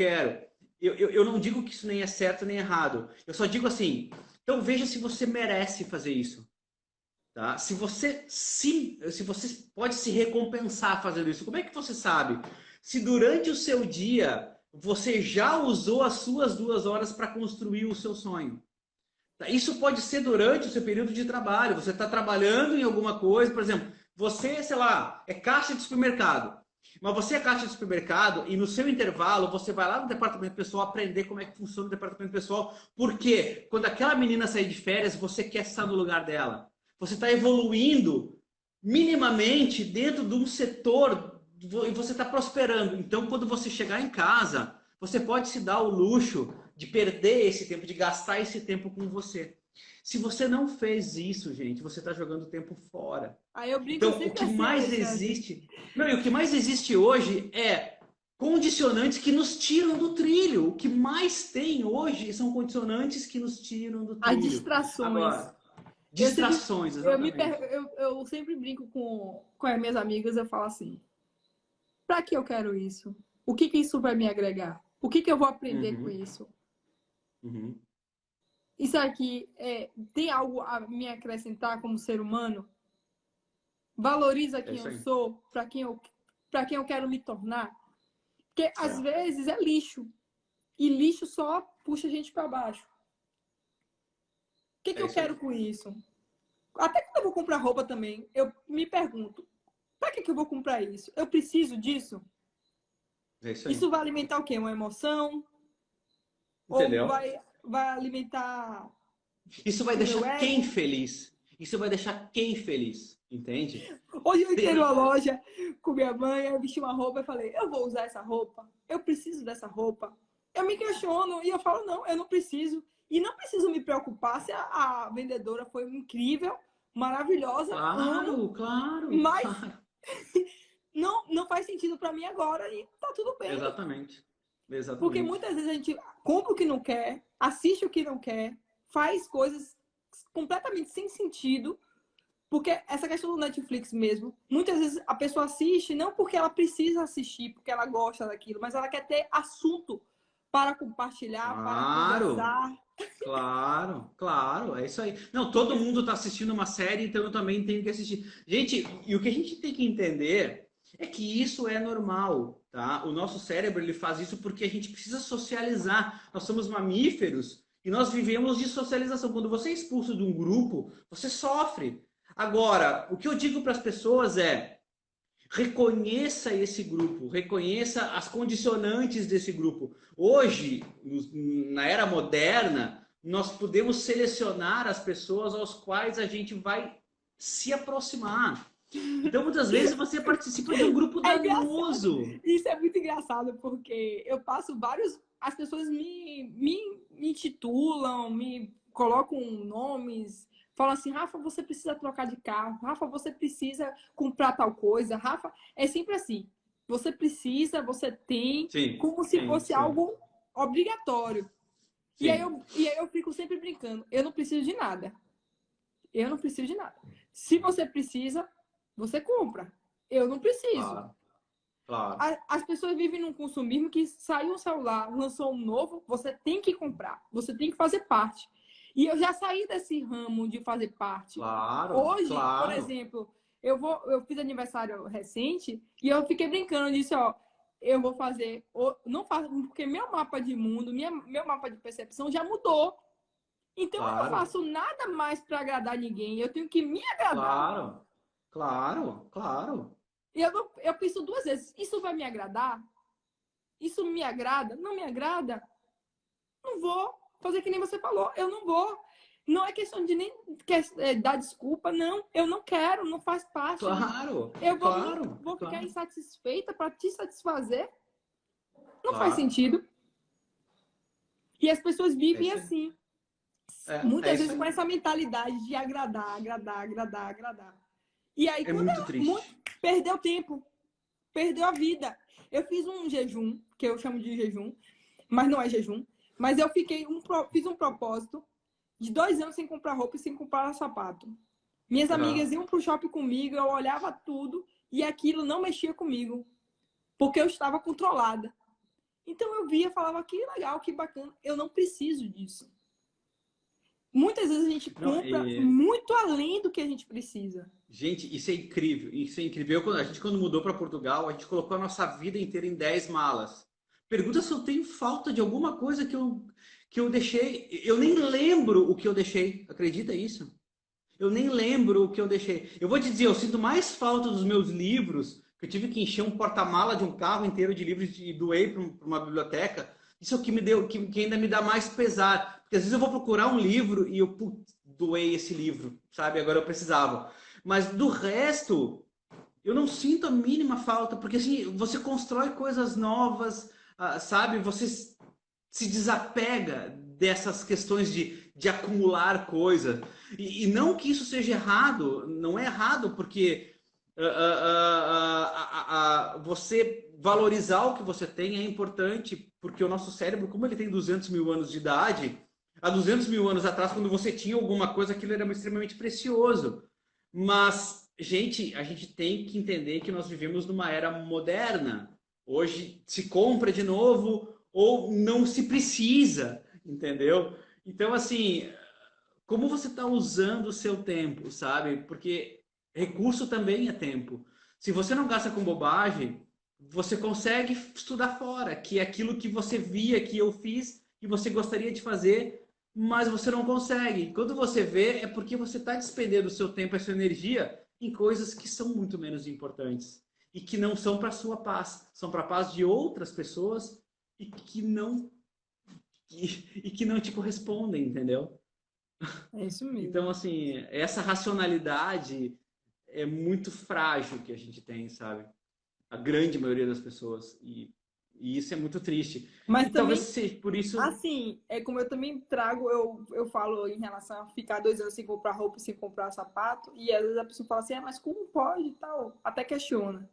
Eu não digo que isso nem é certo nem errado. Eu só digo assim: então veja se você merece fazer isso. Tá? Se você pode se recompensar fazendo isso, como é que você sabe? Se durante o seu dia você já usou as suas 2 horas para construir o seu sonho. Isso pode ser durante o seu período de trabalho. Você está trabalhando em alguma coisa, por exemplo, você, sei lá, é caixa de supermercado. Mas você é caixa de supermercado e no seu intervalo você vai lá no departamento pessoal aprender como é que funciona o departamento pessoal. Porque quando aquela menina sair de férias, você quer estar no lugar dela. Você está evoluindo minimamente dentro de um setor e você está prosperando. Então, quando você chegar em casa, você pode se dar o luxo de perder esse tempo, de gastar esse tempo com você. Se você não fez isso, gente, você está jogando tempo fora.
Aí eu brinco
Então, o que mais existe... Não, e o que mais existe hoje é condicionantes que nos tiram do trilho. O que mais tem hoje são condicionantes que nos tiram do trilho.
As distrações.
Agora, distrações, exatamente.
Eu sempre brinco com as minhas amigas, eu falo assim: para que eu quero isso? O que isso vai me agregar? O que eu vou aprender com isso? Isso aqui tem algo a me acrescentar como ser humano? Valoriza quem eu sou, para quem eu quero me tornar? Porque às vezes é lixo. E lixo só puxa a gente para baixo. O que eu quero com isso? Até quando eu vou comprar roupa também, eu me pergunto: para que eu vou comprar isso? Eu preciso disso? Isso vai alimentar o quê? Uma emoção?
Entendeu?
Ou vai alimentar...
Isso vai deixar quem feliz? Isso vai deixar quem feliz? Entende?
Hoje eu entrei numa loja com minha mãe, eu vesti uma roupa e falei: eu vou usar essa roupa? Eu preciso dessa roupa? Eu me questiono e eu falo: não, eu não preciso. E não preciso me preocupar se a vendedora foi incrível, maravilhosa.
Claro.
Mas não faz sentido para mim agora e tá tudo bem.
Exatamente.
Porque muitas vezes a gente compra o que não quer, assiste o que não quer, faz coisas completamente sem sentido. Porque essa questão do Netflix mesmo, muitas vezes a pessoa assiste não porque ela precisa assistir, porque ela gosta daquilo, mas ela quer ter assunto para compartilhar, para conversar.
Claro, é isso aí. Não, todo mundo está assistindo uma série, então eu também tenho que assistir. Gente, e o que a gente tem que entender é que isso é normal, tá? O nosso cérebro, ele faz isso porque a gente precisa socializar. Nós somos mamíferos e nós vivemos de socialização. Quando você é expulso de um grupo, você sofre. Agora, o que eu digo para as pessoas é: reconheça esse grupo, reconheça as condicionantes desse grupo. Hoje, na era moderna, nós podemos selecionar as pessoas aos quais a gente vai se aproximar. Então, muitas vezes, você participa de um grupo danoso.
Isso é muito engraçado, porque eu passo vários... As pessoas me intitulam, me colocam nomes... Falam assim: Rafa, você precisa trocar de carro. Rafa, você precisa comprar tal coisa. Rafa, é sempre assim. Você precisa, você tem, como se fosse algo obrigatório. E aí eu fico sempre brincando: eu não preciso de nada. Eu não preciso de nada. Se você precisa, você compra. Eu não preciso.
Claro.
As pessoas vivem num consumismo que saiu um celular, lançou um novo, você tem que comprar. Você tem que fazer parte. E eu já saí desse ramo de fazer parte. Hoje, por exemplo, eu fiz aniversário recente e eu fiquei brincando, disse: ó, eu vou fazer, não faço, porque meu mapa de mundo, meu mapa de percepção já mudou. Então eu não
Claro,
faço nada mais para agradar ninguém, eu tenho que me agradar.
claro, claro, claro.
E eu penso duas vezes, isso vai me agradar? Isso me agrada? Não me agrada? Não vou fazer que nem você falou, eu não vou. Não é questão de nem dar desculpa, não. Eu não quero, não faz parte.
Claro,
Eu
claro,
vou ficar
claro,
insatisfeita para te satisfazer. Não faz
claro.
sentido. E as pessoas
É
vivem
isso aí.
assim.
É
Muitas
isso
vezes com
aí.
essa mentalidade de agradar, agradar, agradar, agradar. E aí,
É
quando
muito triste.
perdeu tempo, perdeu a vida. Eu fiz um jejum, que eu chamo de jejum, mas não é jejum. Mas eu fiz um propósito de 2 anos sem comprar roupa e sem comprar sapato. Minhas amigas
Aham.
iam pro shopping comigo, eu olhava tudo e aquilo não mexia comigo, porque eu estava controlada. Então eu via, falava que legal, que bacana, eu não preciso disso. Muitas vezes a gente
Não,
compra muito além do que a gente precisa.
gente, isso é incrível. Isso é incrível. A gente, quando mudou para Portugal, a gente colocou a nossa vida inteira em 10 malas. Pergunta se eu tenho falta de alguma coisa que eu deixei. Eu nem lembro o que eu deixei. Acredita isso? Eu nem lembro o que eu deixei. Eu vou te dizer, eu sinto mais falta dos meus livros, que eu tive que encher um porta-mala de um carro inteiro de livros e doei para uma biblioteca. Isso é o que me deu, que ainda me dá mais pesar. Porque às vezes eu vou procurar um livro e eu, putz, doei esse livro, sabe? Agora eu precisava. Mas do resto, eu não sinto a mínima falta, porque assim, você constrói coisas novas, sabe? Você se desapega dessas questões de acumular coisa. E não que isso seja errado, não é errado, porque você valorizar o que você tem é importante, porque o nosso cérebro, como ele tem 200 mil anos de idade, há 200 mil anos atrás, quando você tinha alguma coisa, aquilo era extremamente precioso. Mas, gente, a gente tem que entender que nós vivemos numa era moderna. Hoje se compra de novo ou não se precisa, entendeu? Então, assim, como você está usando o seu tempo, sabe? Porque recurso também é tempo. Se você não gasta com bobagem, você consegue estudar fora, que é aquilo que você via que eu fiz e você gostaria de fazer, mas você não consegue. Quando você vê, é porque você está despendendo o seu tempo, a sua energia em coisas que são muito menos importantes e que não são para a sua paz, são para a paz de outras pessoas e que não te correspondem, entendeu?
É isso mesmo.
Então, assim, essa racionalidade é muito frágil que a gente tem, sabe? A grande maioria das pessoas. E isso é muito triste.
Mas
E talvez
também,
seja por isso.
assim, é como eu também trago, eu falo em relação a ficar 2 anos sem comprar roupa, sem comprar sapato, e às vezes a pessoa fala assim, mas como pode e tal? Até questiona.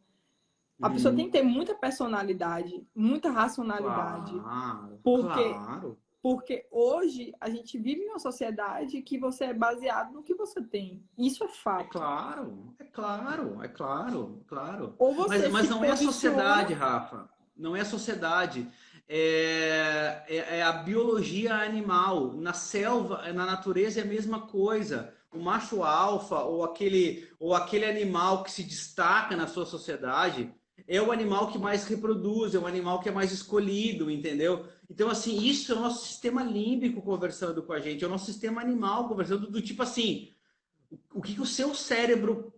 A pessoa tem que ter muita personalidade, muita racionalidade,
Claro,
porque
claro.
porque hoje a gente vive em uma sociedade que você é baseado no que você tem. Isso é
É
fato.
claro, é claro, é claro, claro.
Ou
Mas,
você
mas
se
não é a sociedade,
posiciona.
Rafa. Não é a sociedade. É a biologia animal. Na selva, na natureza é a mesma coisa. O macho alfa ou aquele animal que se destaca na sua sociedade é o animal que mais reproduz, é o animal que é mais escolhido, entendeu? Então, assim, isso é o nosso sistema límbico conversando com a gente, é o nosso sistema animal conversando do tipo assim, o que o seu cérebro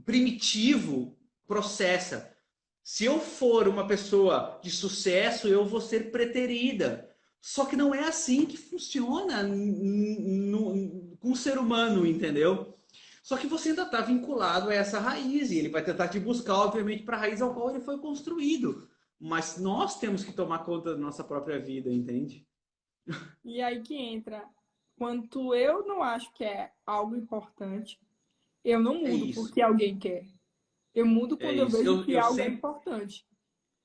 primitivo processa. Se eu for uma pessoa de sucesso, eu vou ser preterida. Só que não é assim que funciona com o ser humano, entendeu? Só que você ainda está vinculado a essa raiz e ele vai tentar te buscar, obviamente, para a raiz ao qual ele foi construído. Mas nós temos que tomar conta da nossa própria vida, entende?
E aí que entra. Quanto eu não acho que é algo importante, eu não
É
mudo
isso.
porque alguém quer. Eu mudo
É
quando eu
isso.
vejo que algo é importante.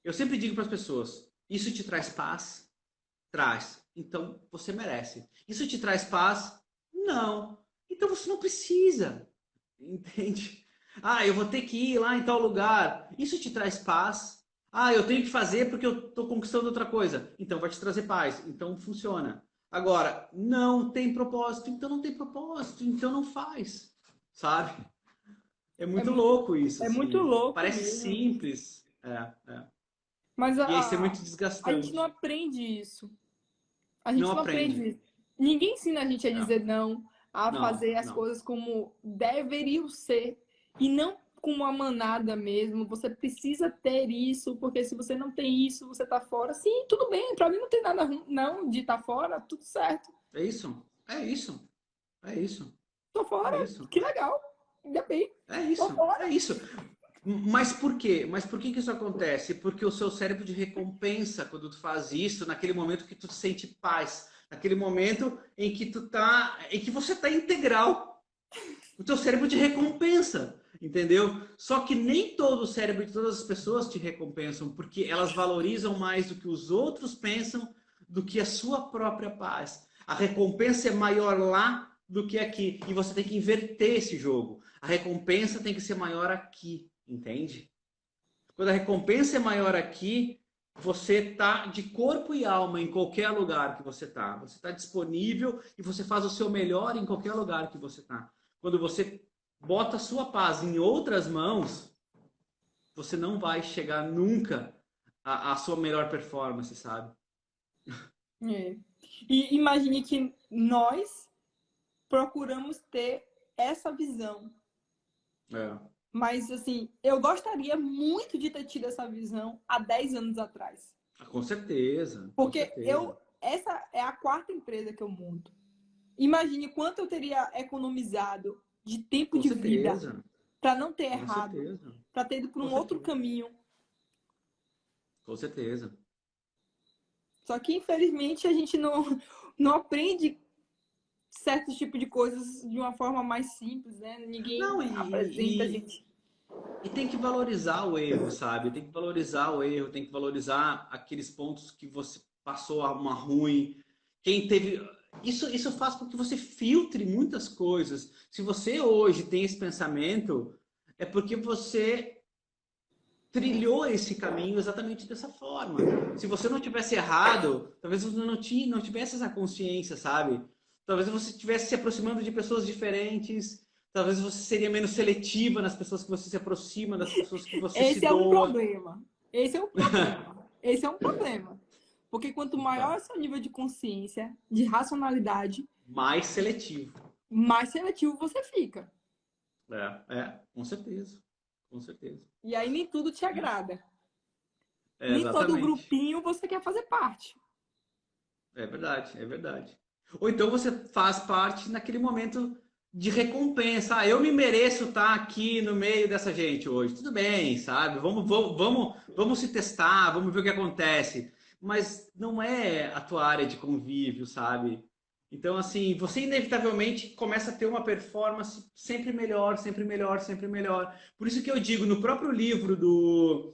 Eu sempre digo para as pessoas: isso te traz paz? Traz. Então você merece. Isso te traz paz? Não. Então você não precisa. Entende? Ah, eu vou ter que ir lá em tal lugar. Isso te traz paz? Ah, eu tenho que fazer porque eu estou conquistando outra coisa. Então vai te trazer paz. Então funciona. Agora, não tem propósito. Então não tem propósito. Então não faz. Sabe? É
É
muito
muito,
louco isso,
é muito
assim.
louco
Parece
mesmo.
simples. É.
Mas Mas
E aí isso é muito
a gente
desgastante.
não aprende isso. A gente
Não
não aprende
aprende.
isso. Ninguém ensina a gente a
É.
dizer não, a
Não,
fazer as
não.
coisas como deveriam ser. E não com uma manada mesmo. Você precisa ter isso, porque se você não tem isso, você tá fora. Sim, tudo bem. Pra mim não tem nada ruim, não de estar fora, tudo certo.
É isso? É isso. É isso.
Tô
É
fora,
isso.
que legal. Ainda bem.
É
Tô
isso.
fora.
É isso. Mas por quê? Mas por que que isso acontece? Porque o seu cérebro de recompensa, quando tu faz isso, naquele momento que tu te sente paz, naquele momento em que em que você tá integral. O teu cérebro te recompensa, entendeu? Só que nem todo o cérebro de todas as pessoas te recompensam, porque elas valorizam mais do que os outros pensam, do que a sua própria paz. A recompensa é maior lá do que aqui, e você tem que inverter esse jogo. A recompensa tem que ser maior aqui, entende? Quando a recompensa é maior aqui, você tá de corpo e alma em qualquer lugar que você tá. Você está disponível e você faz o seu melhor em qualquer lugar que você tá. Quando você bota a sua paz em outras mãos, você não vai chegar nunca à sua melhor performance, sabe?
É. E imagine que nós procuramos ter essa visão.
É.
Mas, assim, eu gostaria muito de ter tido essa visão há 10 anos atrás.
Com certeza, com
Porque
certeza.
essa é a quarta empresa que eu monto. Imagine quanto eu teria economizado de tempo
Com
de vida
certeza,
para não ter
com
errado,
certeza,
para ter ido por
com
um outro
certeza,
caminho.
com certeza.
Só que, infelizmente, a gente não aprende certos tipos de coisas de uma forma mais simples, né? Ninguém
Não,
apresenta a gente.
e tem que valorizar o erro, sabe? Tem que valorizar o erro, tem que valorizar aqueles pontos que você passou a uma ruim. Quem teve. Isso faz com que você filtre muitas coisas. Se você hoje tem esse pensamento, é porque você trilhou esse caminho exatamente dessa forma. Se você não tivesse errado, talvez você não tivesse essa consciência, sabe? Talvez você estivesse se aproximando de pessoas diferentes, talvez você seria menos seletiva nas pessoas que você se aproxima, das pessoas que você se
Esse é um
doa.
problema. Esse é um problema. Esse é um problema. Porque quanto maior é
Então,
o seu nível de consciência, de racionalidade,
mais seletivo.
mais seletivo você fica.
Com certeza. Com certeza.
E aí nem tudo te agrada. Nem todo
Exatamente.
grupinho você quer fazer parte.
É verdade, é verdade. Ou então você faz parte naquele momento de recompensa. Ah, eu me mereço estar aqui no meio dessa gente hoje. Tudo bem, sabe? Vamos se testar, vamos ver o que acontece. Mas não é a tua área de convívio, sabe? Então, assim, você inevitavelmente começa a ter uma performance sempre melhor, sempre melhor, sempre melhor. Por isso que eu digo, no próprio livro do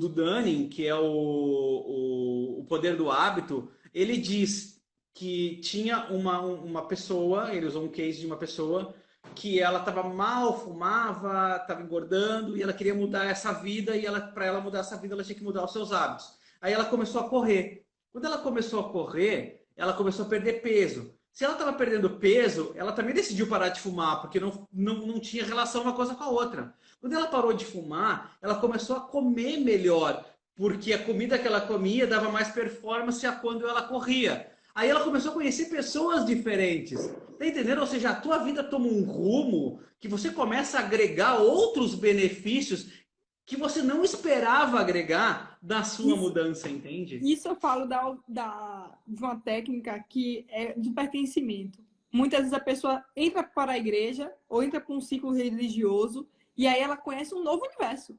Dunning, que é o Poder do Hábito, ele diz que tinha uma pessoa, ele usou um case de uma pessoa que ela estava mal, fumava, estava engordando e ela queria mudar essa vida e para ela mudar essa vida ela tinha que mudar os seus hábitos. Aí ela começou a correr. Quando ela começou a correr, ela começou a perder peso. Se ela estava perdendo peso, ela também decidiu parar de fumar, porque não tinha relação uma coisa com a outra. Quando ela parou de fumar, ela começou a comer melhor, porque a comida que ela comia dava mais performance a quando ela corria. Aí ela começou a conhecer pessoas diferentes. Tá entendendo? Ou seja, a tua vida toma um rumo que você começa a agregar outros benefícios que você não esperava agregar da sua
Isso,
mudança, entende?
isso eu falo de uma técnica que é de pertencimento. Muitas vezes a pessoa entra para a igreja ou entra para um ciclo religioso e aí ela conhece um novo universo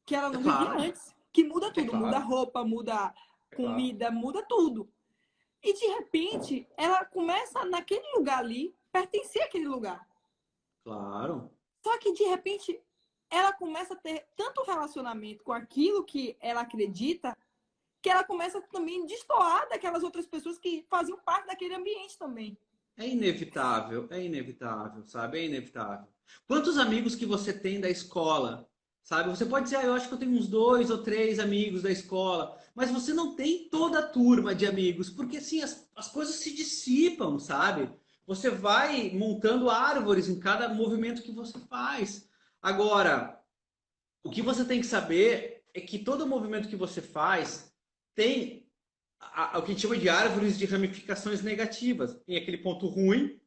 que ela
É
não vivia
claro,
antes. Que muda
é
tudo, muda
claro,
roupa, muda
é claro.
comida, muda tudo. E de repente, ela começa naquele lugar ali, pertencer àquele lugar.
Claro.
Só que de repente, ela começa a ter tanto relacionamento com aquilo que ela acredita, que ela começa também a destoar daquelas outras pessoas que faziam parte daquele ambiente também.
É inevitável, sabe? É inevitável. Quantos amigos que você tem da escola, sabe? Você pode dizer, ah, eu acho que eu tenho uns 2 ou 3 amigos da escola, mas você não tem toda a turma de amigos, porque assim, as coisas se dissipam, sabe? Você vai montando árvores em cada movimento que você faz. Agora, o que você tem que saber
é que todo movimento que você faz tem o que a gente chama de árvores de ramificações negativas. Tem aquele ponto ruim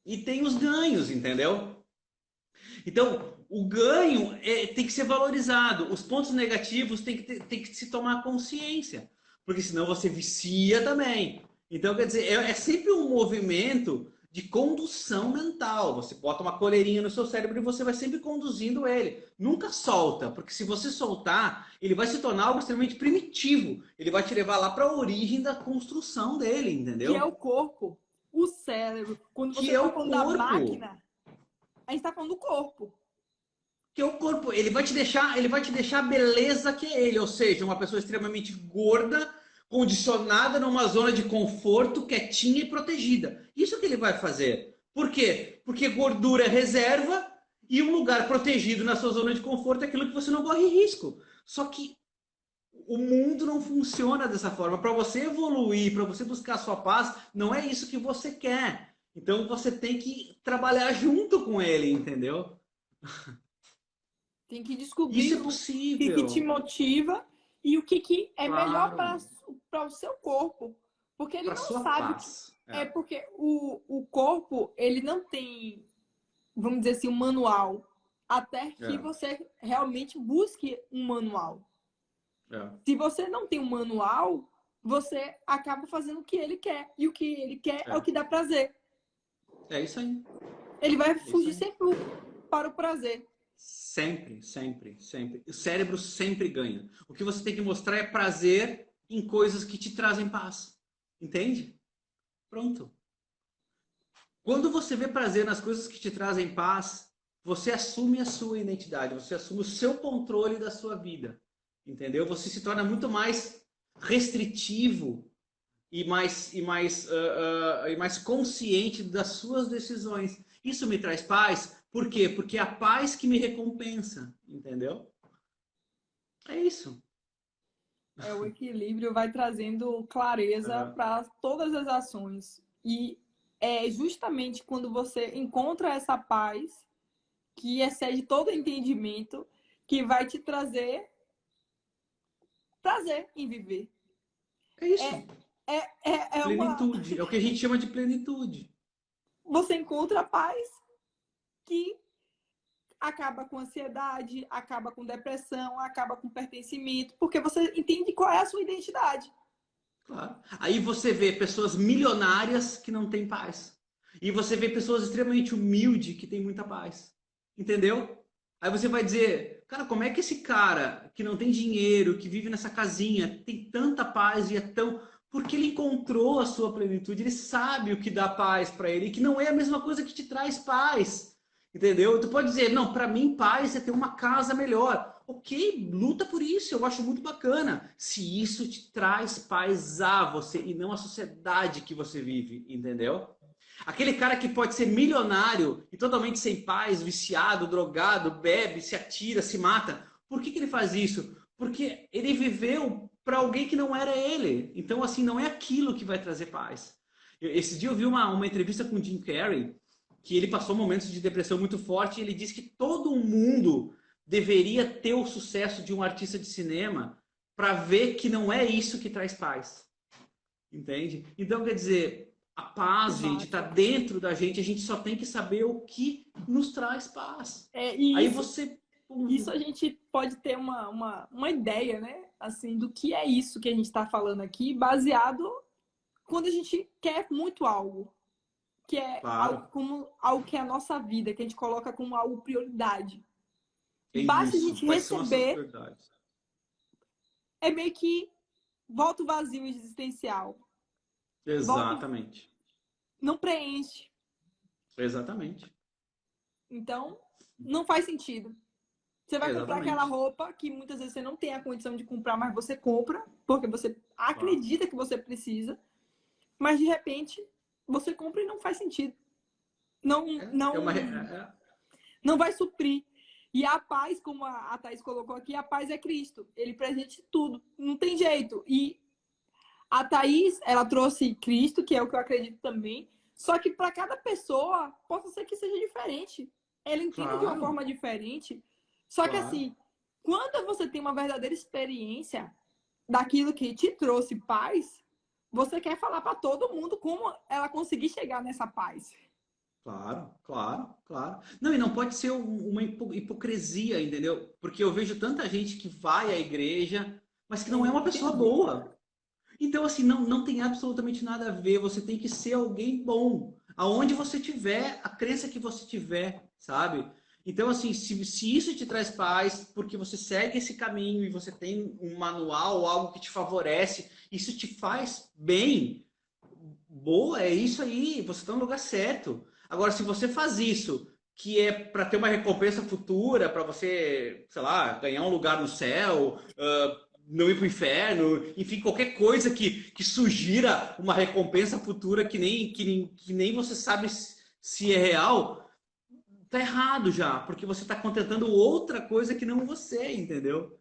e tem os ganhos, entendeu? Então, o ganho tem que ser valorizado. Os pontos negativos tem que se tomar consciência. Porque senão você vicia também. Então, quer dizer, é sempre um movimento de condução mental. Você bota uma coleirinha no seu cérebro e você vai sempre conduzindo ele. Nunca solta, porque se você soltar, ele vai se tornar algo extremamente primitivo. Ele vai te levar lá para a origem da construção dele, entendeu?
Que é o corpo, o cérebro. Quando você está falando da máquina, a gente está falando do corpo.
Que é o corpo, ele vai te deixar a beleza que é ele, ou seja, uma pessoa extremamente gorda, condicionada numa zona de conforto, quietinha e protegida. Isso que ele vai fazer. Por quê? Porque gordura é reserva e um lugar protegido na sua zona de conforto é aquilo que você não corre risco. Só que o mundo não funciona dessa forma. Para você evoluir, para você buscar a sua paz, não é isso que você quer. Então você tem que trabalhar junto com ele, entendeu?
Tem que descobrir
Isso é possível.
o que te motiva e o que é
Claro.
melhor para o seu corpo. Porque ele
Pra
não
sua
sabe
paz.
porque o corpo, ele não tem, vamos dizer assim, um manual. Até que você realmente busque um manual. Se você não tem um manual, você acaba fazendo o que ele quer. E o que ele quer é o que dá prazer.
É isso aí.
Ele vai fugir sempre para o prazer.
Sempre, sempre, sempre. O cérebro sempre ganha. O que você tem que mostrar é prazer em coisas que te trazem paz. Entende? Pronto. Quando você vê prazer nas coisas que te trazem paz, você assume a sua identidade, você assume o seu controle da sua vida. Entendeu? Você se torna muito mais restritivo e mais consciente das suas decisões. Isso me traz paz. Por quê? Porque é a paz que me recompensa, entendeu? É isso.
O equilíbrio vai trazendo clareza para todas as ações. E é justamente quando você encontra essa paz, que excede todo entendimento, que vai te trazer prazer em viver.
É isso. Plenitude. É o que a gente chama de plenitude.
Você encontra a paz que acaba com ansiedade, acaba com depressão, acaba com pertencimento, porque você entende qual é a sua identidade.
Claro. Aí você vê pessoas milionárias que não têm paz. E você vê pessoas extremamente humildes que têm muita paz. Entendeu? Aí você vai dizer, cara, como é que esse cara que não tem dinheiro, que vive nessa casinha, tem tanta paz e é tão... Porque ele encontrou a sua plenitude, ele sabe o que dá paz para ele, e que não é a mesma coisa que te traz paz. Entendeu? Tu pode dizer, não, para mim paz é ter uma casa melhor. Ok, luta por isso, eu acho muito bacana. Se isso te traz paz a você e não a sociedade que você vive, entendeu? Aquele cara que pode ser milionário e totalmente sem paz, viciado, drogado, bebe, se atira, se mata. Por que ele faz isso? Porque ele viveu para alguém que não era ele. Então, assim, não é aquilo que vai trazer paz. Esse dia eu vi uma entrevista com o Jim Carrey, que ele passou momentos de depressão muito forte e ele disse que todo mundo deveria ter o sucesso de um artista de cinema para ver que não é isso que traz paz. Entende? Então, quer dizer, a paz, gente, está dentro da gente. A gente só tem que saber o que nos traz paz. Aí você...
Isso a gente pode ter uma ideia, né? Assim, do que é isso que a gente está falando aqui, baseado quando a gente quer muito algo. Que é algo que é a nossa vida, que a gente coloca como algo prioridade. Basta a gente receber. É meio que volta o vazio existencial.
Exatamente.
Não preenche.
Exatamente.
Então, não faz sentido. Você vai comprar aquela roupa que muitas vezes você não tem a condição de comprar, mas você compra, porque você acredita que você precisa. Mas, de repente, você compra e não faz sentido. Não vai suprir. E a paz, como a Thaís colocou aqui, a paz é Cristo. Ele presente tudo. Não tem jeito. E a Thaís, ela trouxe Cristo, que é o que eu acredito também. Só que para cada pessoa, pode ser que seja diferente. Ela entende de uma forma diferente. Só que assim, quando você tem uma verdadeira experiência daquilo que te trouxe paz, você quer falar para todo mundo como ela conseguir chegar nessa paz.
Claro, claro, claro. Não, e não pode ser uma hipocrisia, entendeu? Porque eu vejo tanta gente que vai à igreja, mas que não é uma pessoa boa. Então, assim, não tem absolutamente nada a ver. Você tem que ser alguém bom. Aonde você tiver, a crença que você tiver, sabe? Então, assim, se isso te traz paz, porque você segue esse caminho e você tem um manual, algo que te favorece, isso te faz bem, boa, é isso aí, você está no lugar certo. Agora, se você faz isso, que é para ter uma recompensa futura, para você, sei lá, ganhar um lugar no céu, não ir para o inferno, enfim, qualquer coisa que sugira uma recompensa futura que nem você sabe se é real, tá errado já, porque você está contentando outra coisa que não você, entendeu?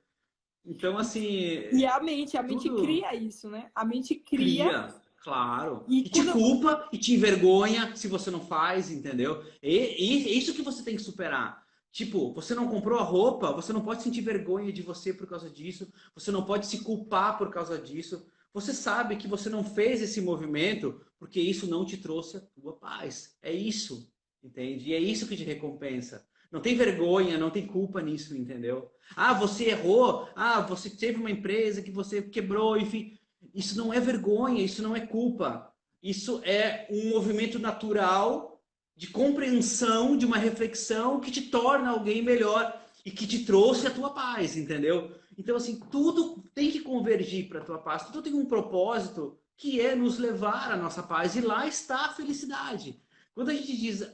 Então, assim,
E a mente
tudo.
cria isso, né? A mente cria
Cria, claro.
e
E te
quando
culpa e te envergonha se você não faz, entendeu? E é isso que você tem que superar. Tipo, você não comprou a roupa, você não pode sentir vergonha de você por causa disso, você não pode se culpar por causa disso. Você sabe que você não fez esse movimento porque isso não te trouxe a tua paz. É isso, entende? E é isso que te recompensa. Não tem vergonha, não tem culpa nisso, entendeu? Ah, você errou. Ah, você teve uma empresa que você quebrou, enfim. Isso não é vergonha, isso não é culpa. Isso é um movimento natural de compreensão, de uma reflexão que te torna alguém melhor e que te trouxe a tua paz, entendeu? Então, assim, tudo tem que convergir para a tua paz. Tudo tem um propósito que é nos levar à nossa paz. E lá está a felicidade. Quando a gente diz,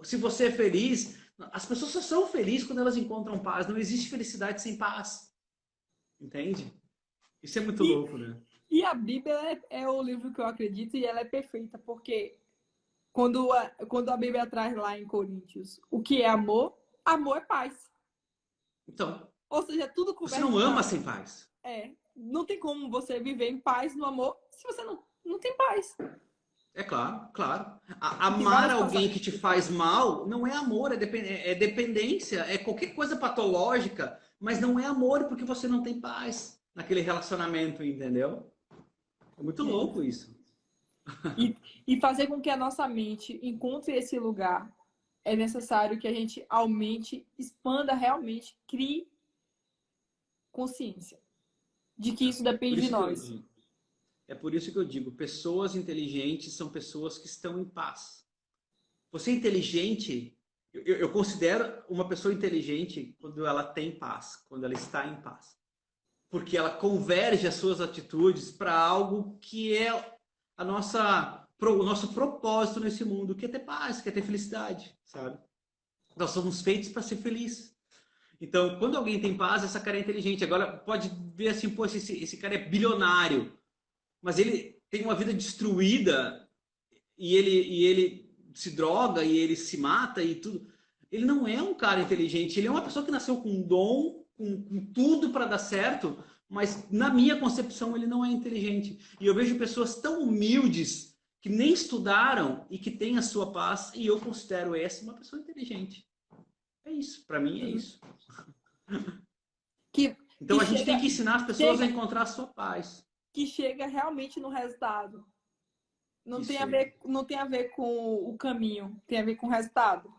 se você é feliz, as pessoas só são felizes quando elas encontram paz. Não existe felicidade sem paz. Entende? Isso é muito
e,
louco, né?
e a Bíblia é o livro que eu acredito e ela é perfeita, porque quando a Bíblia traz lá em Coríntios o que é amor, amor é paz.
Então,
Ou seja, tudo
você
converge
não ama
para.
sem paz.
Não tem como você viver em paz no amor se você não tem paz.
É claro, claro.
Tem
Amar
várias
alguém
passagens
que te
que falam.
faz mal não é amor, é dependência, é qualquer coisa patológica, mas não é amor porque você não tem paz naquele relacionamento, entendeu? É muito
É
louco
isso.
isso.
E fazer com que a nossa mente encontre esse lugar, é necessário que a gente aumente, expanda realmente, crie consciência de que isso
Por
depende de
isso que eu
nós.
digo, é por isso que eu digo, pessoas inteligentes são pessoas que estão em paz. Você é inteligente, eu considero uma pessoa inteligente quando ela tem paz, quando ela está em paz. Porque ela converge as suas atitudes para algo que é o nosso propósito nesse mundo, que é ter paz, que é ter felicidade, sabe? Nós somos feitos para ser felizes. Então, quando alguém tem paz, essa cara é inteligente. Agora, pode ver assim, pô, esse cara é bilionário, mas ele tem uma vida destruída e ele se droga e ele se mata e tudo. Ele não é um cara inteligente, ele é uma pessoa que nasceu com um dom, com tudo para dar certo, mas na minha concepção ele não é inteligente. E eu vejo pessoas tão humildes que nem estudaram e que têm a sua paz, e eu considero essa uma pessoa inteligente. É isso, para mim é isso.
Que,
Então
que
a gente tem que ensinar as pessoas a
chega,
encontrar a sua paz.
que chega realmente no resultado.
Isso aí.
Não tem a ver com o caminho, tem a ver com o resultado.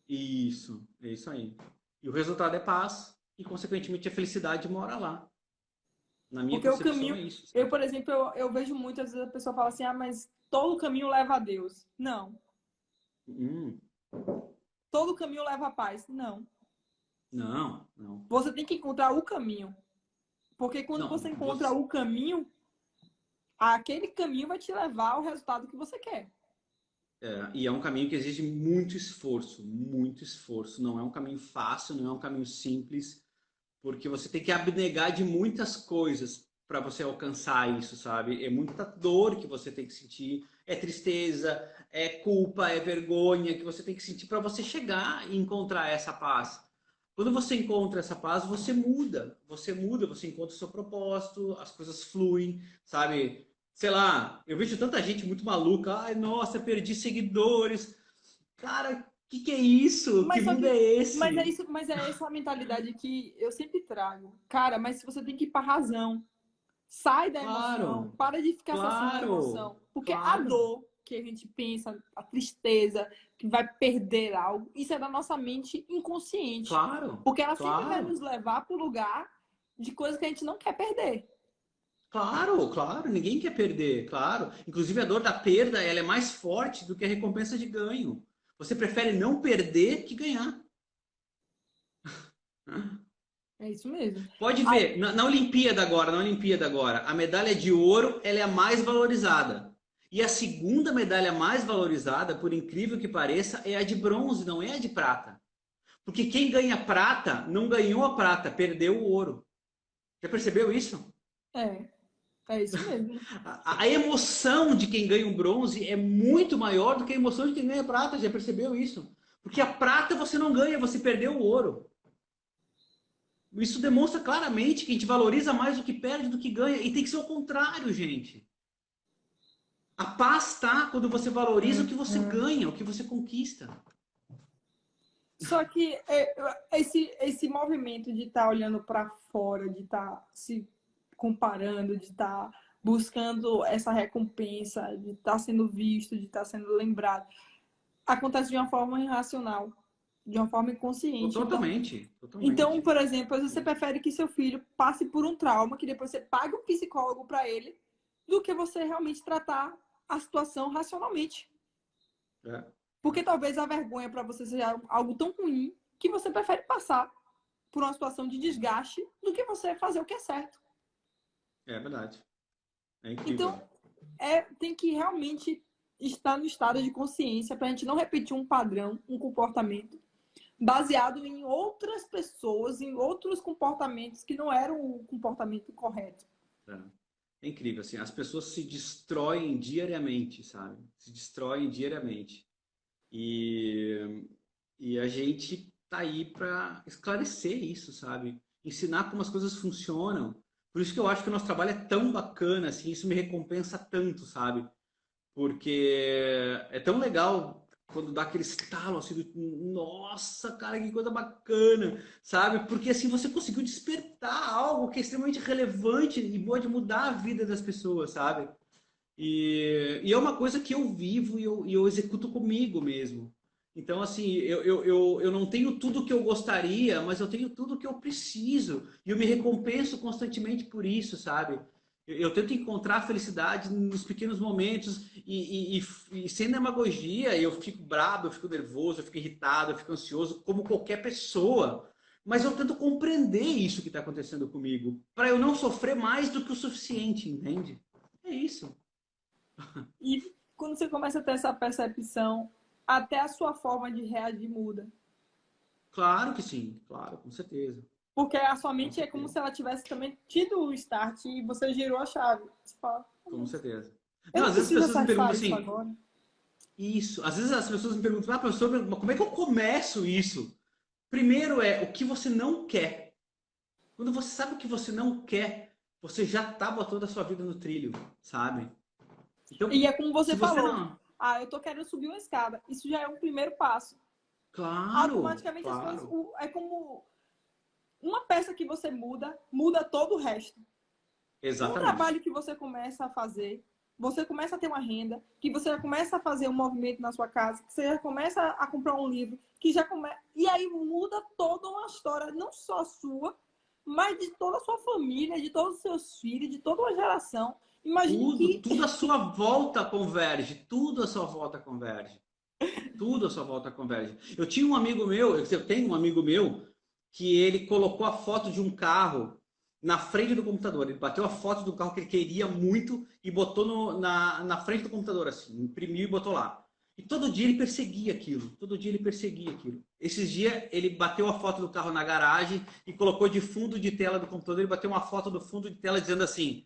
Isso, é isso aí. E o resultado é paz, e consequentemente a felicidade mora lá. Na minha
Porque o
concepção
caminho,
é isso.
eu,
Sabe?
por exemplo, eu vejo muitas vezes a pessoa fala assim, ah, mas todo caminho leva a Deus. Não.
Hum,
Todo caminho leva a paz. Não.
não, não.
Você tem que encontrar o caminho. Porque quando
Não,
você encontra
você,
o caminho, aquele caminho vai te levar ao resultado que você quer.
e é um caminho que exige muito esforço, muito esforço. Não é um caminho fácil, não é um caminho simples, porque você tem que abnegar de muitas coisas para você alcançar isso, sabe? É muita dor que você tem que sentir, é tristeza, é culpa, é vergonha que você tem que sentir para você chegar e encontrar essa paz. Quando você encontra essa paz, você muda, você encontra o seu propósito, as coisas fluem, sabe? Sei lá, eu vejo tanta gente muito maluca, ai, nossa, perdi seguidores. Cara, Que é isso?
Mas
Que
só
mundo
que,
é esse?
mas é essa a mentalidade que eu sempre trago. Cara, mas se você tem que ir pra razão, sai da emoção,
Claro,
para de ficar só sentindo
claro,
emoção. Porque a
claro,
dor que a gente pensa, a tristeza, que vai perder algo, isso é da nossa mente inconsciente.
claro,
Porque ela sempre vai
claro.
nos levar para o lugar de coisas que a gente não quer perder.
Claro, claro, ninguém quer perder, claro. Inclusive a dor da perda, ela é mais forte do que a recompensa de ganho. Você prefere não perder que ganhar.
É isso mesmo.
Pode
Aí,
ver, na Olimpíada agora, a medalha de ouro, ela é a mais valorizada. E a segunda medalha mais valorizada, por incrível que pareça, é a de bronze, não é a de prata. Porque quem ganha prata não ganhou a prata, perdeu o ouro. Já percebeu isso?
é, é isso mesmo.
A emoção de quem ganha um bronze é muito maior do que a emoção de quem ganha prata. Já percebeu isso? Porque a prata você não ganha, você perdeu o ouro. Isso demonstra claramente que a gente valoriza mais o que perde do que ganha. E tem que ser o contrário, gente. A paz está quando você valoriza o que você ganha, o que você conquista.
Só que esse movimento de estar olhando para fora, de estar se comparando, de estar buscando essa recompensa, de estar sendo visto, de estar sendo lembrado, acontece de uma forma irracional, de uma forma inconsciente.
Totalmente,
Então,
totalmente.
por exemplo, você prefere que seu filho passe por um trauma, que depois você pague um psicólogo para ele, do que você realmente tratar a situação racionalmente.
É,
Porque talvez a vergonha para você seja algo tão ruim que você prefere passar por uma situação de desgaste do que você fazer o que é certo.
é verdade. É incrível.
Então, tem que realmente estar no estado de consciência para a gente não repetir um padrão, um comportamento baseado em outras pessoas, em outros comportamentos que não eram o comportamento correto.
É. É incrível, assim, as pessoas se destroem diariamente, sabe? Se destroem diariamente. E, e a gente tá aí para esclarecer isso, sabe? Ensinar como as coisas funcionam. Por isso que eu acho que o nosso trabalho é tão bacana, assim, isso me recompensa tanto, sabe? Porque é tão legal quando dá aquele estalo assim do, nossa, cara, que coisa bacana, sabe? Porque assim você conseguiu despertar algo que é extremamente relevante e pode mudar a vida das pessoas, sabe? E é uma coisa que eu vivo e eu executo comigo mesmo. Então, assim, eu não tenho tudo o que eu gostaria, mas eu tenho tudo o que eu preciso. E eu me recompenso constantemente por isso, sabe? Eu tento encontrar felicidade nos pequenos momentos e sem demagogia, eu fico brabo, eu fico nervoso, eu fico irritado, eu fico ansioso, como qualquer pessoa. Mas eu tento compreender isso que está acontecendo comigo, para eu não sofrer mais do que o suficiente, entende? É isso.
E quando você começa a ter essa percepção, até a sua forma de reagir muda.
Claro que sim, claro, com certeza.
Porque a sua
Com
mente é como
certeza.
se ela tivesse também tido o start e você girou a chave. Você fala,
Com certeza.
eu
Não,
não
às vezes as
preciso
pessoas me perguntam
acessar isso
assim,
agora.
isso. Às vezes as pessoas me perguntam, ah, professor, mas como é que eu começo isso? Primeiro é o que você não quer. Quando você sabe o que você não quer, você já tá botando a sua vida no trilho, sabe?
E
Então,
é como
se
você
você
falou.
não.
Ah, eu tô querendo subir uma escada. Isso já é um primeiro passo.
Claro,
Automaticamente as coisas.
claro.
É como uma peça que você muda, muda todo o resto. Um
Exatamente.
trabalho que você começa a fazer, você começa a ter uma renda, que você já começa a fazer um movimento na sua casa, que você já começa a comprar um livro, que já começa. E aí muda toda uma história, não só sua, mas de toda a sua família, de todos os seus filhos, de toda uma geração. Imagine
Tudo,
que.
tudo à sua volta converge, tudo à sua volta converge. Tudo à sua volta converge. Eu tinha um amigo meu, eu tenho um amigo meu, que ele colocou a foto de um carro na frente do computador. Ele bateu a foto do carro que ele queria muito e botou na frente do computador, assim, imprimiu e botou lá. E todo dia ele perseguia aquilo. Todo dia ele perseguia aquilo. Esses dias ele bateu a foto do carro na garagem e colocou de fundo de tela do computador. Ele bateu uma foto do fundo de tela dizendo assim: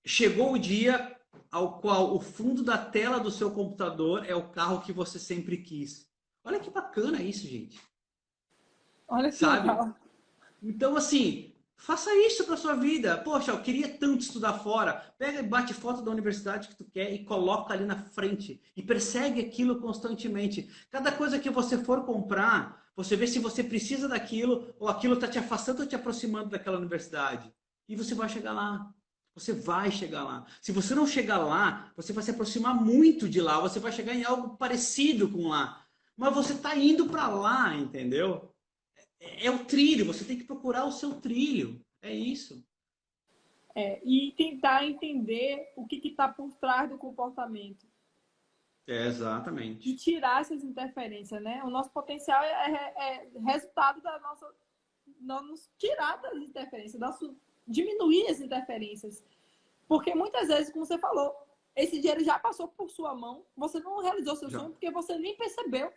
chegou o dia ao qual o fundo da tela do seu computador é o carro que você sempre quis. Olha que bacana isso, gente.
Olha que
Sabe?
legal.
Então, assim, Faça isso para sua vida. Poxa, eu queria tanto estudar fora. Pega e bate foto da universidade que tu quer e coloca ali na frente. E persegue aquilo constantemente. Cada coisa que você for comprar, você vê se você precisa daquilo ou aquilo está te afastando ou te aproximando daquela universidade. E você vai chegar lá. Você vai chegar lá. Se você não chegar lá, você vai se aproximar muito de lá. Você vai chegar em algo parecido com lá. Mas você está indo para lá, entendeu? É o trilho, você tem que procurar o seu trilho. É isso.
E tentar entender o que está por trás do comportamento. E
Exatamente.
tirar essas interferências, né? O nosso potencial é resultado da nossa... Nos tirar das interferências, diminuir as interferências. Porque muitas vezes, como você falou, esse dinheiro já passou por sua mão, você não realizou seu sonho porque você nem percebeu.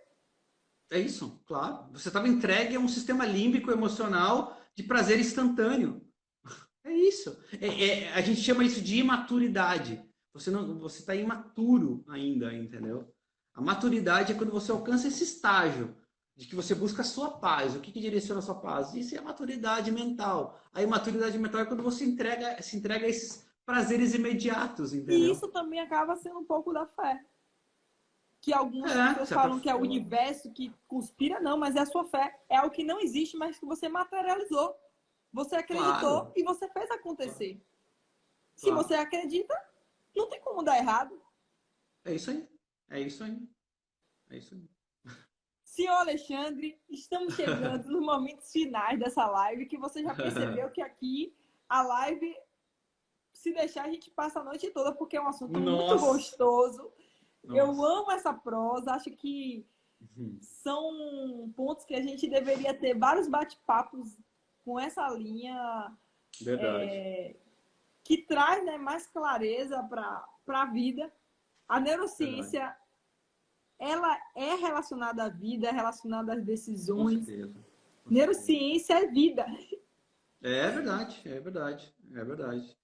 É isso, claro. Você estava entregue a um sistema límbico emocional de prazer instantâneo. É isso. A gente chama isso de imaturidade. Você está imaturo ainda, entendeu? A maturidade é quando você alcança esse estágio de que você busca a sua paz. O que direciona a sua paz? Isso é a maturidade mental. A imaturidade mental é quando você se entrega a esses prazeres imediatos,
E
entendeu?
isso também acaba sendo um pouco da fé. Que algumas
É,
pessoas falam que é o universo que conspira, não, mas é a sua fé. É algo que não existe, mas que você materializou. Você acreditou
Claro.
e você fez acontecer. Se
Claro.
você acredita, não tem como dar errado.
É isso aí. É isso aí. É isso aí.
Senhor Alexandre, estamos chegando nos momentos finais dessa live, que você já percebeu que aqui a live, se deixar, a gente passa a noite toda, porque é um assunto muito gostoso. Eu amo essa prosa, acho que são pontos que a gente deveria ter vários bate-papos com essa linha.
Verdade.
Que traz, né, mais clareza para a vida. A neurociência,
Verdade.
ela é relacionada à vida, é relacionada às
Com
decisões.
certeza.
Neurociência é vida.
É verdade, é verdade, é verdade.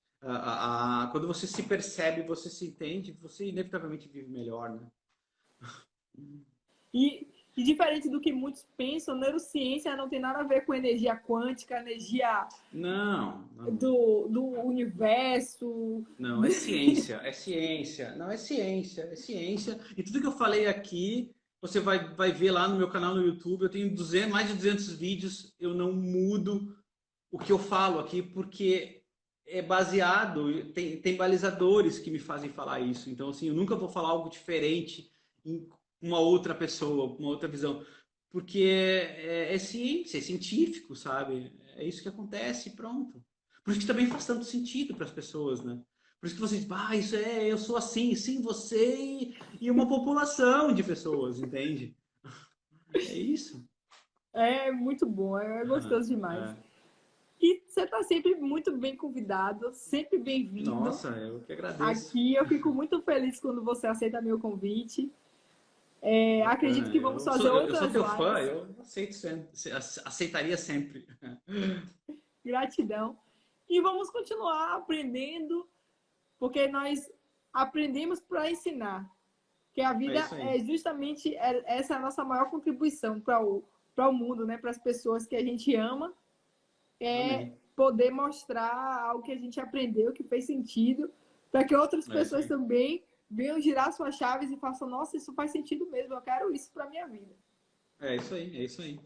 Quando você se percebe, você se entende, você inevitavelmente vive melhor, né?
E diferente do que muitos pensam, neurociência não tem nada a ver com energia quântica, energia
Não.
do universo.
Não, é ciência, é ciência. Não, é ciência, é ciência. E tudo que eu falei aqui, você vai ver lá no meu canal no YouTube. Eu tenho mais de 200 vídeos, eu não mudo o que eu falo aqui, porque é baseado, tem balizadores que me fazem falar isso. Então, assim, eu nunca vou falar algo diferente em uma outra pessoa, com uma outra visão. Porque é ciência, é científico, sabe? É isso que acontece e pronto. Por isso que também faz tanto sentido para as pessoas, né? Por isso que vocês, eu sou assim, sim, você e uma população de pessoas, entende? É isso.
É muito bom, é gostoso demais.
É.
E você está sempre muito bem convidado, sempre bem-vindo.
Nossa, eu que agradeço.
Aqui eu fico muito feliz quando você aceita meu convite. Acredito que vamos fazer outras lives.
Eu sou teu fã, eu aceito sempre, aceitaria sempre.
Gratidão. E vamos continuar aprendendo, porque nós aprendemos para ensinar. Que a vida é justamente essa é a nossa maior contribuição para o mundo, né? Para as pessoas que a gente ama.
Amém.
Poder mostrar algo que a gente aprendeu, que fez sentido, para que outras pessoas também venham girar suas chaves e façam, nossa, isso faz sentido mesmo, eu quero isso para minha vida.
É isso aí, é isso aí.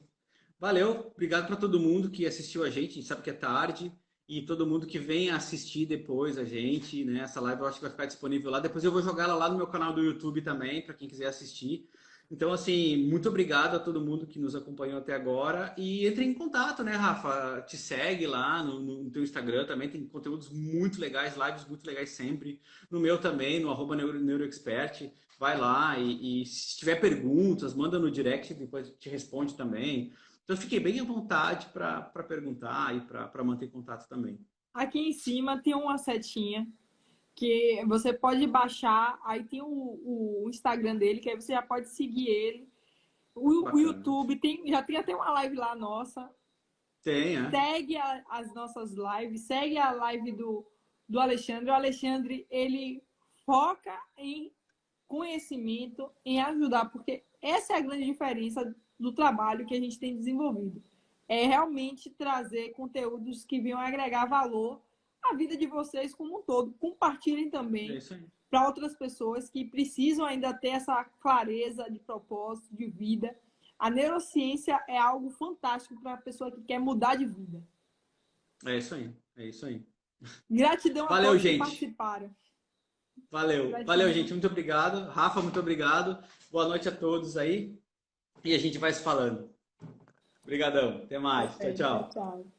Valeu, obrigado para todo mundo que assistiu a gente sabe que é tarde, e todo mundo que vem assistir depois a gente, né? Essa live eu acho que vai ficar disponível lá, depois eu vou jogar ela lá no meu canal do YouTube também, para quem quiser assistir. Então, assim, muito obrigado a todo mundo que nos acompanhou até agora. E entre em contato, né, Rafa? Te segue lá no teu Instagram também. Tem conteúdos muito legais, lives muito legais sempre. No meu também, no @neuroexpert. Vai lá e se tiver perguntas, manda no direct, depois te responde também. Então, fiquei bem à vontade para perguntar e para manter contato também.
Aqui em cima tem uma setinha que você pode baixar, aí tem o Instagram dele, que aí você já pode seguir ele. O YouTube, já tem até uma live lá nossa.
Tem, é?
Segue as nossas lives, segue a live do Alexandre. O Alexandre, ele foca em conhecimento, em ajudar, porque essa é a grande diferença do trabalho que a gente tem desenvolvido. é realmente trazer conteúdos que venham agregar valor à vida de vocês como um todo. Compartilhem
É
também
isso aí.
para outras pessoas que precisam ainda ter essa clareza de propósito, de vida. A neurociência é algo fantástico para a pessoa que quer mudar de vida.
É isso aí. É isso aí.
Gratidão a
Valeu,
todos que
gente.
participaram.
Valeu.
Gratidão.
Valeu, gente. Muito obrigado. Rafa, muito obrigado. Boa noite a todos aí. E a gente vai se falando. Obrigadão. Até mais. Tchau, tchau.
Tchau.